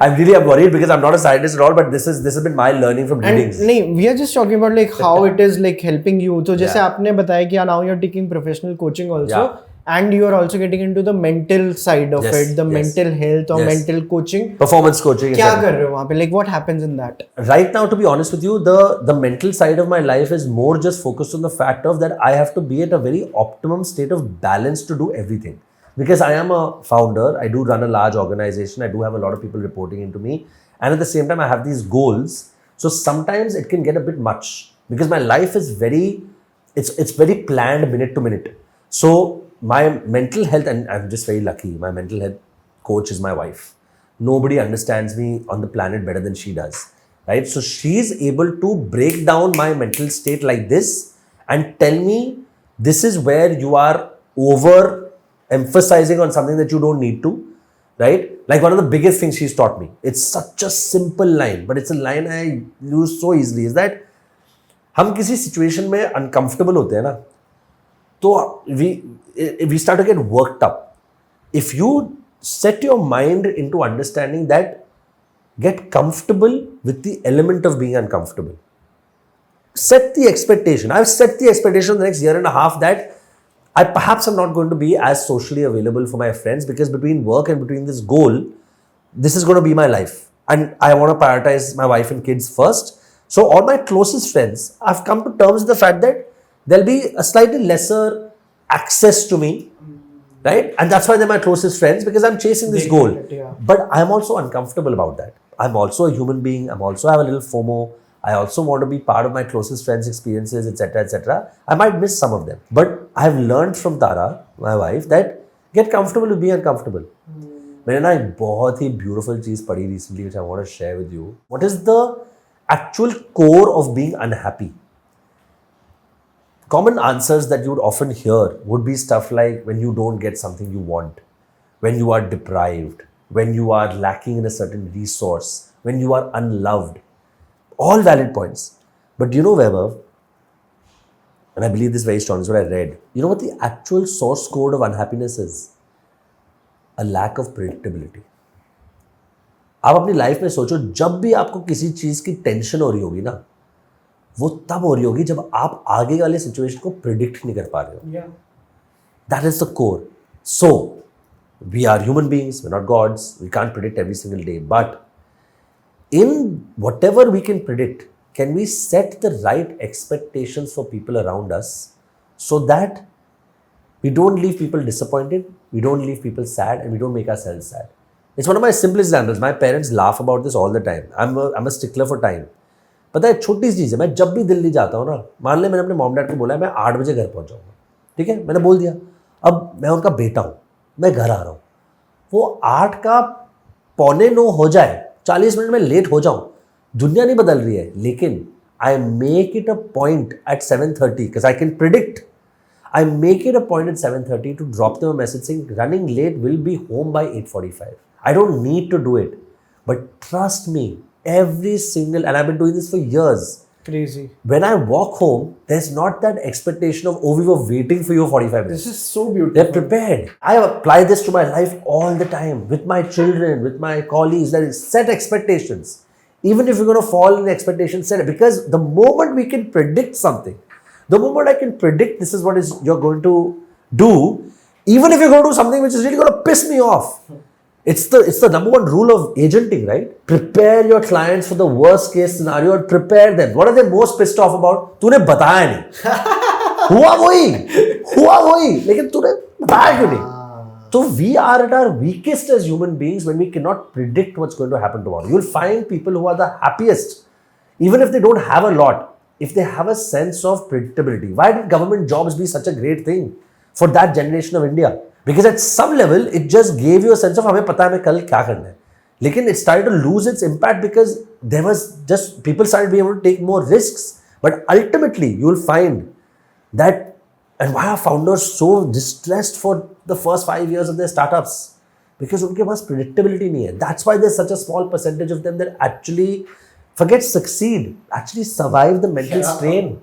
I'm really worried because I'm not a scientist at all, but this has been my learning from readings.
And we are just talking about like how it is like helping you. So जैसे आपने बताया कि now you're taking professional coaching also, and you are also getting into the mental side of it, the mental health or mental coaching,
performance coaching.
क्या कर रहे हो वहाँ पे? Like what happens in that?
Right now, to be honest with you, the mental side of my life is more just focused on the fact of that I have to be at a very optimum state of balance to do everything. Because I am a founder, I do run a large organization, I do have a lot of people reporting into me, and at the same time I have these goals. So sometimes it can get a bit much because my life is it's very planned minute to minute. So my mental health, and I'm just very lucky, my mental health coach is my wife. Nobody understands me on the planet better than she does, right? So she's able to break down my mental state like this and tell me this is where you are over emphasizing on something that you don't need to, right? Like one of the biggest things she's taught me, it's such a simple line, but it's a line I use so easily, is that हम किसी situation में uncomfortable होते हैं ना, तो we start to get worked up. If you set your mind into understanding that, get comfortable with the element of being uncomfortable. Set the expectation. I've set the expectation in the next year and a half that I perhaps am not going to be as socially available for my friends because between work and between this goal, this is going to be my life. And I want to prioritize my wife and kids first. So all my closest friends, I've come to terms with the fact that there'll be a slightly lesser access to me, right? And that's why they're my closest friends, because I'm chasing this goal. But I'm also uncomfortable about that. I'm also a human being. I'm also have a little FOMO. I also want to be part of my closest friends' experiences, etc., etc. I might miss some of them. But I've learned from Tara, my wife, that get comfortable with being uncomfortable. मैंने ना एक बहुत ही beautiful चीज़ पढ़ी recently, which I want to share with you. What is the actual core of being unhappy? Common answers that you would often hear would be stuff like when you don't get something you want, when you are deprived, when you are lacking in a certain resource, when you are unloved. All valid points. But do you know, Vaibhav, and I believe this very strongly, is what I read. You know what the actual source code of unhappiness is? A lack of predictability. आप अपनी life में सोचो, जब भी आपको किसी चीज़ की tension हो रही होगी ना, वो तब हो रही होगी जब आप आगे वाले सिचुएशन को प्रिडिक्ट नहीं कर पा रहे हो. That is the core. So, we are human beings, we're not gods, we can't predict every single day. But in whatever we can predict, can we set the right expectations for people around us so that we don't leave people disappointed, we don't leave people sad, and we don't make ourselves sad? It's one of my simplest examples. My parents laugh about this all the time. I'm a stickler for time. पता है छोटी सी चीज़ है, मैं जब भी दिल्ली जाता हूँ ना, मान ले मैंने अपने मॉम डैड को बोला है मैं 8 बजे घर पहुँच जाऊँगा, ठीक है, मैंने बोल दिया. अब मैं उनका बेटा हूँ, मैं घर आ रहा हूँ, वो 8 का 8:45 हो जाए, 40 मिनट में लेट हो जाऊँ, दुनिया नहीं बदल रही है. लेकिन I make it a point at 7:30 because I can predict. I make it a point at 7:30 to drop them a message saying running late, will be home by 8:45. I don't need to do it. But trust me, every single, and I've been doing this for years.
Crazy.
When I walk home, there's not that expectation of, oh, we were waiting for you 45 minutes.
This is so beautiful.
They're prepared. I apply this to my life all the time, with my children, with my colleagues. That is, set expectations. Even if you're going to fall in the expectation, set it. Because the moment we can predict something, the moment I can predict this is what is you're going to do, even if you're going to do something which is really going to piss me off, it's the number one rule of agenting, right? Prepare your clients for the worst case scenario and prepare them. What are they most pissed off about? तूने बताया नहीं. हुआ वही, लेकिन तूने बताया क्यों नहीं? So we are at our weakest as human beings when we cannot predict what's going to happen tomorrow. You'll find people who are the happiest, even if they don't have a lot, if they have a sense of predictability. Why did government jobs be such a great thing for that generation of India? Because at some level, it just gave you a sense of हमें पता है हमें कल क्या करना है. लेकिन it started to lose its impact because there was just, people started being able to take more risks. But ultimately, you will find that, and why are founders so distressed for the first 5 years of their startups? because उनके पास predictability नहीं है. That's why there's such a small percentage of them that actually succeed, actually survive the mental strain.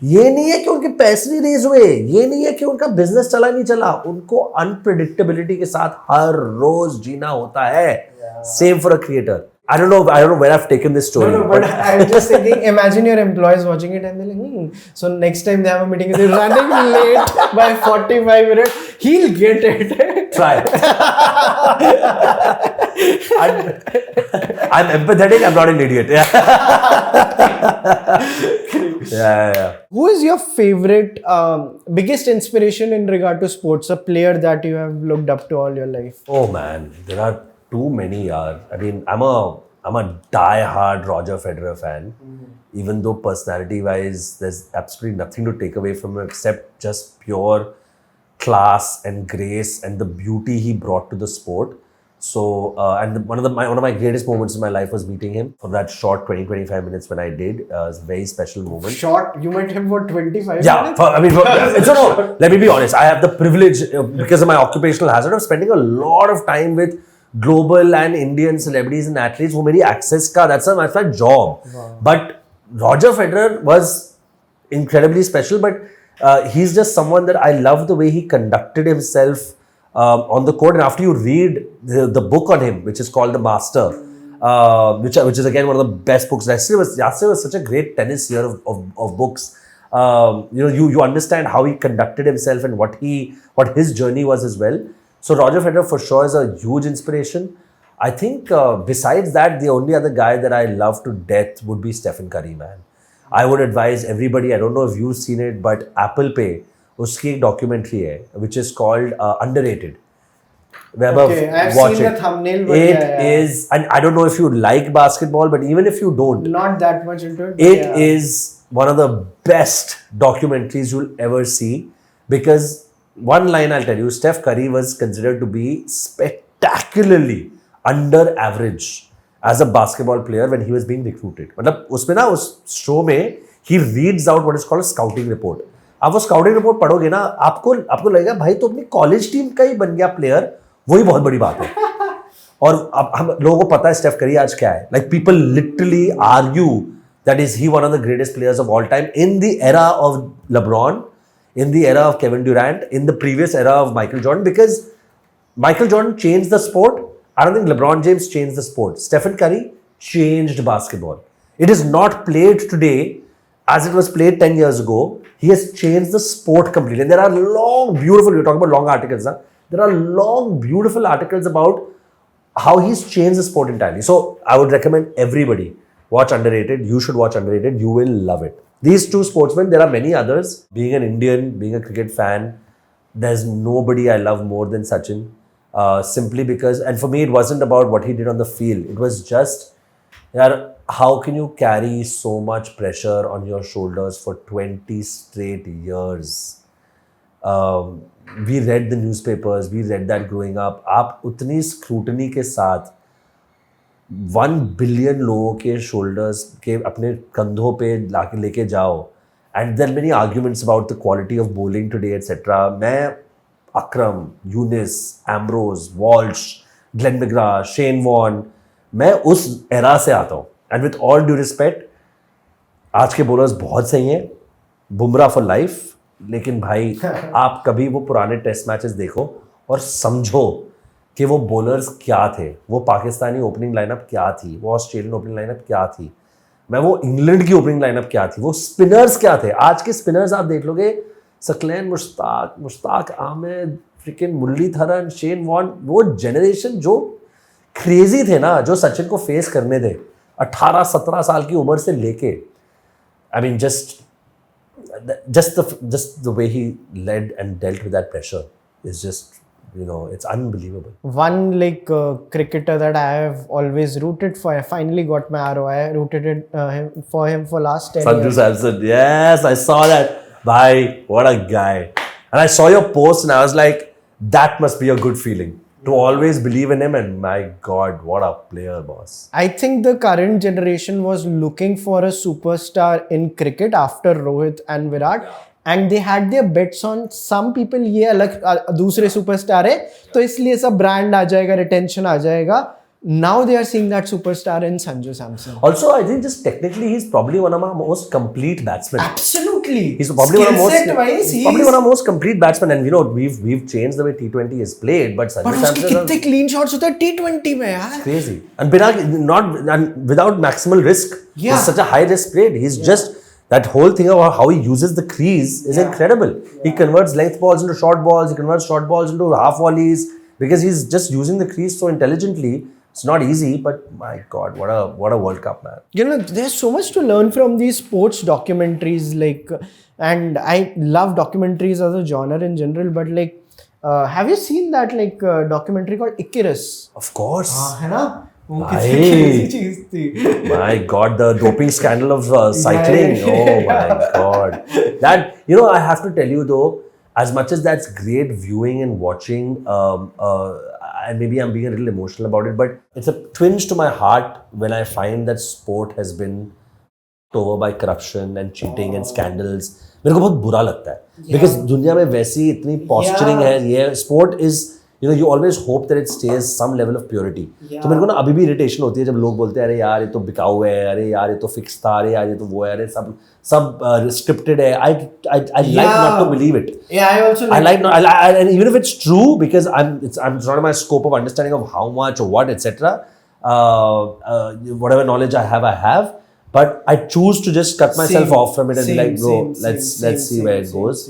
ये नहीं है कि उनके पैसे नहीं रेज हुए, ये नहीं है कि उनका बिजनेस चला नहीं चला, उनको अनप्रेडिक्टेबिलिटी के साथ हर रोज जीना होता है. Same for a creator. I don't know where I've taken this story.
No, but I'm just thinking, imagine your employees watching it and they're like, so next time they have a meeting, they're running late by 45 minutes. He'll get it.
Try. I'm empathetic. I'm not an idiot. Yeah.
Who is your favorite, biggest inspiration in regard to sports? A player that you have looked up to all your life?
Oh man, there are too many. I mean, I'm a die-hard Roger Federer fan. Even though personality-wise, there's absolutely nothing to take away from him except just pure class and grace and the beauty he brought to the sport. So, and one of my greatest moments in my life was meeting him for that short 20-25 minutes when I did. It was a very special moment.
Short? You met him for 25
yeah,
minutes?
No, let me be honest. I have the privilege, because of my occupational hazard, of spending a lot of time with global and Indian celebrities and athletes who made access ka. That's my job. Wow. But Roger Federer was incredibly special, but he's just someone that I love the way he conducted himself on the court. And after you read the book on him, which is called The Master, which is again one of the best books. Yasser was such a great tennis year of books. You understand how he conducted himself and what his journey was as well. So Roger Federer for sure is a huge inspiration. I think besides that, the only other guy that I love to death would be Stephen Curry, man. I would advise everybody, I don't know if you've seen it, but Apple Pay, उसकी एक documentary है, which is called Underrated.
Okay, I've seen the thumbnail. But
it is, and I don't know if you like basketball, but even if you don't,
not that much into it.
It is one of the best documentaries you'll ever see, because one line I'll tell you, Steph Curry was considered to be spectacularly under average as a basketball player when he was being recruited. मतलब उसमें ना उस show में he reads out what is called a scouting report. आप वो scouting report पढ़ोगे ना, आपको लगेगा भाई तो अपनी college team का ही बन गया player, वही बहुत बड़ी बात है. और अब हम लोगों को पता है स्टेफ करी आज क्या है. Like people literally argue that is he one of the greatest players of all time in the era of LeBron, in the era of Kevin Durant, in the previous era of Michael Jordan, because Michael Jordan changed the sport. I don't think LeBron James changed the sport. Stephen Curry changed basketball. It is not played today as it was played 10 years ago. He has changed the sport completely. And there are long, beautiful, you're talking about long articles, huh? There are long, beautiful articles about how he's changed the sport entirely. So I would recommend everybody watch Underrated. You should watch Underrated. You will love it. These two sportsmen, there are many others. Being an Indian, being a cricket fan, there's nobody I love more than Sachin. Simply because, and for me, it wasn't about what he did on the field. It was just, how can you carry so much pressure on your shoulders for 20 straight years? We read the newspapers, we read that growing up. आप उतनी scrutiny के साथ 1 billion लोगों के shoulders के अपने कंधों पे लेके जाओ. And there are many arguments about the quality of bowling today, etc. मैं Akram, Younis, Ambrose, Walsh, Glenn McGrath, Shane Warne, मैं उस era से आता हूँ. And with all due respect, आज के bowlers बहुत सही हैं, बुमराह for life. लेकिन भाई आप कभी वो पुराने टेस्ट मैचेस देखो और समझो कि वो बॉलर्स क्या थे, वो पाकिस्तानी ओपनिंग लाइनअप क्या थी, वो ऑस्ट्रेलियन ओपनिंग लाइनअप क्या थी, मैं वो इंग्लैंड की ओपनिंग लाइनअप क्या थी, वो स्पिनर्स क्या थे. आज के स्पिनर्स आप देख लोगे, Saqlain Mushtaq Aamir, frickin Muralitharan, Shane Warne, वो जनरेशन जो क्रेजी थे ना, जो सचिन को फेस करने थे 18-17 साल की उम्र से लेके. I mean just the way he led and dealt with that pressure is just, it's unbelievable.
One cricketer that I have always rooted for, I finally got my arrow. I rooted for him for last 10
years. Sanju Samson, yes, I saw that. Bhai, what a guy. And I saw your post and I was like, that must be a good feeling. To always believe in him, and my God, what a player, boss.
I think the current generation was looking for a superstar in cricket after Rohit and Virat. and they had their bets on some people, ये अलग दूसरे superstar है तो इसलिए सब brand आ जाएगा, retention आ जाएगा. Now they are seeing that superstar in Sanju Samson.
Also, I think just technically, he's probably one of our most complete batsmen.
Absolutely.
He's probably one of our most complete batsmen, and we've changed the way T20 is played. But Sanju Samson,
कितने clean shots होते हैं T20 में यार.
Crazy, and without maximal risk.
Yeah.
It's such a high risk play. He's just that whole thing about how he uses the crease is incredible. He converts length balls into short balls. He converts short balls into half volleys because he's just using the crease so intelligently. It's not easy, but my God, what a World Cup, man.
You know, there's so much to learn from these sports documentaries, like, and I love documentaries as a genre in general, but like, have you seen that documentary called Icarus?
Of course.
है ना? वो कितनी crazy चीज थी.
My God, the doping scandal of cycling. Oh my God. That, I have to tell you though, as much as that's great viewing and watching, and maybe I'm being a little emotional about it, but it's a twinge to my heart when I find that sport has been over by corruption and cheating and scandals. मेरे को बहुत बुरा लगता है because दुनिया में वैसी इतनी posturing है. ये sport is, you always hope that it stays some level of purity. तो मेरे को ना अभी भी irritation होती है जब लोग बोलते हैं अरे यार ये तो बिकाऊ है, अरे यार ये तो fix था, अरे यार ये तो वो है, अरे सब scripted है. I like not to believe it.
Yeah, I also
and even if it's true, because it's not in my scope of understanding of how much or what, etc. Whatever knowledge I have. But I choose to just cut myself off from it and be like, bro, let's see where it goes.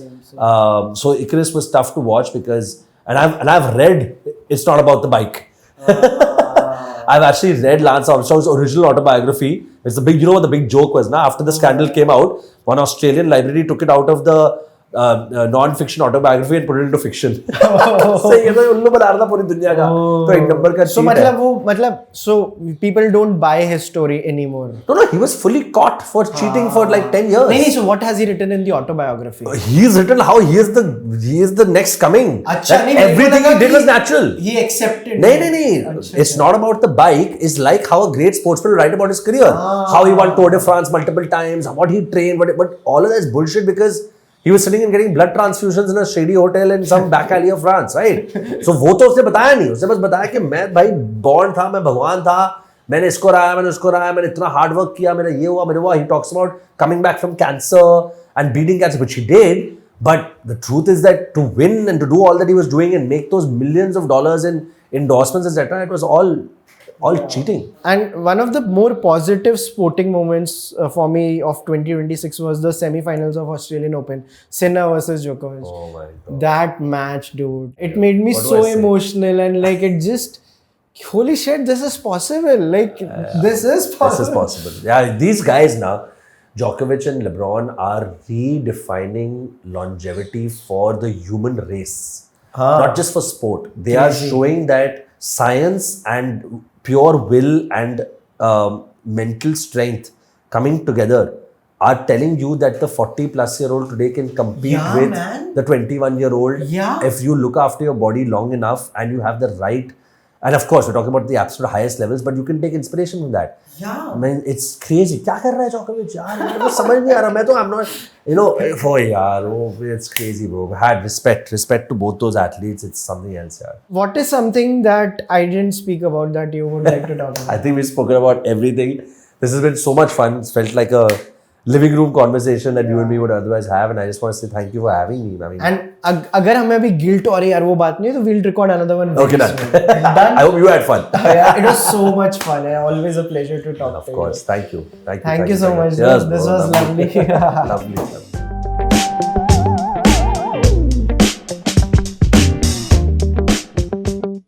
So Icarus was tough to watch because, and I've read, it's not about the bike. I've actually read Lance Armstrong's original autobiography. It's the big, what the big joke was, na? After the scandal came out, one Australian library took it out of the non-fiction autobiography and put it into fiction. सही है तो उल्लू बना रहा था पूरी दुनिया का. तो एक नंबर का
So so people don't buy his story anymore.
No, he was fully caught for cheating for like 10 years.
नहीं, so what has he written in the autobiography?
He's written how he is the next coming. Everything he did was natural.
He accepted.
No. It's not about the bike. It's like how a great sportsman will write about his career. How he won Tour de France multiple times, what he trained, but all of that is bullshit because he was sitting and getting blood transfusions in a shady hotel in some back alley of France, right? So वो तो उसने बताया नहीं. उसने बस बताया कि मैं भाई born था, मैं भगवान था, मैंने इसको रहा, मैंने उसको रहा, मैंने इतना hard work किया, मैंने ये हुआ, मैंने वो. He talks about coming back from cancer and beating cancer, which he did. But the truth is that to win and to do all that he was doing and make those millions of dollars in endorsements, etc., it was all cheating. And
one of the more positive sporting moments for me of 2026 was the semi-finals of Australian Open, Sinner versus Djokovic.
Oh my God.
That match, dude. It made me so emotional and like it just, holy shit, this is possible. Like, this is possible.
This is possible. Yeah, these guys now, Djokovic and LeBron are redefining longevity for the human race. Not just for sport. They are showing that science and pure will and mental strength coming together are telling you that the 40-plus-year-old today can compete with the 21-year-old if you look after your body long enough and you have the right. And of course, we're talking about the absolute highest levels, but you can take inspiration from that. I mean, it's crazy. क्या कर रहा है Djokovic? यार मेरे को समझ नहीं आ रहा. I'm not, it's crazy, bro. I had respect to both those athletes. It's something else, yaar.
What is something that I didn't speak about that you would like to talk about?
I think we've spoken about everything. This has been so much fun. It's felt like a living room conversation that you and me would otherwise have, and I just want to say thank you for having me. I mean,
and अगर हमें अभी guilt और यार वो बात नहीं है तो we'll record another one.
Okay, done. I hope you had fun.
Yeah, it was so much fun. Always a pleasure to talk to you.
Of course, thank you.
Thank you so much.
Yes,
this was lovely.
Lovely.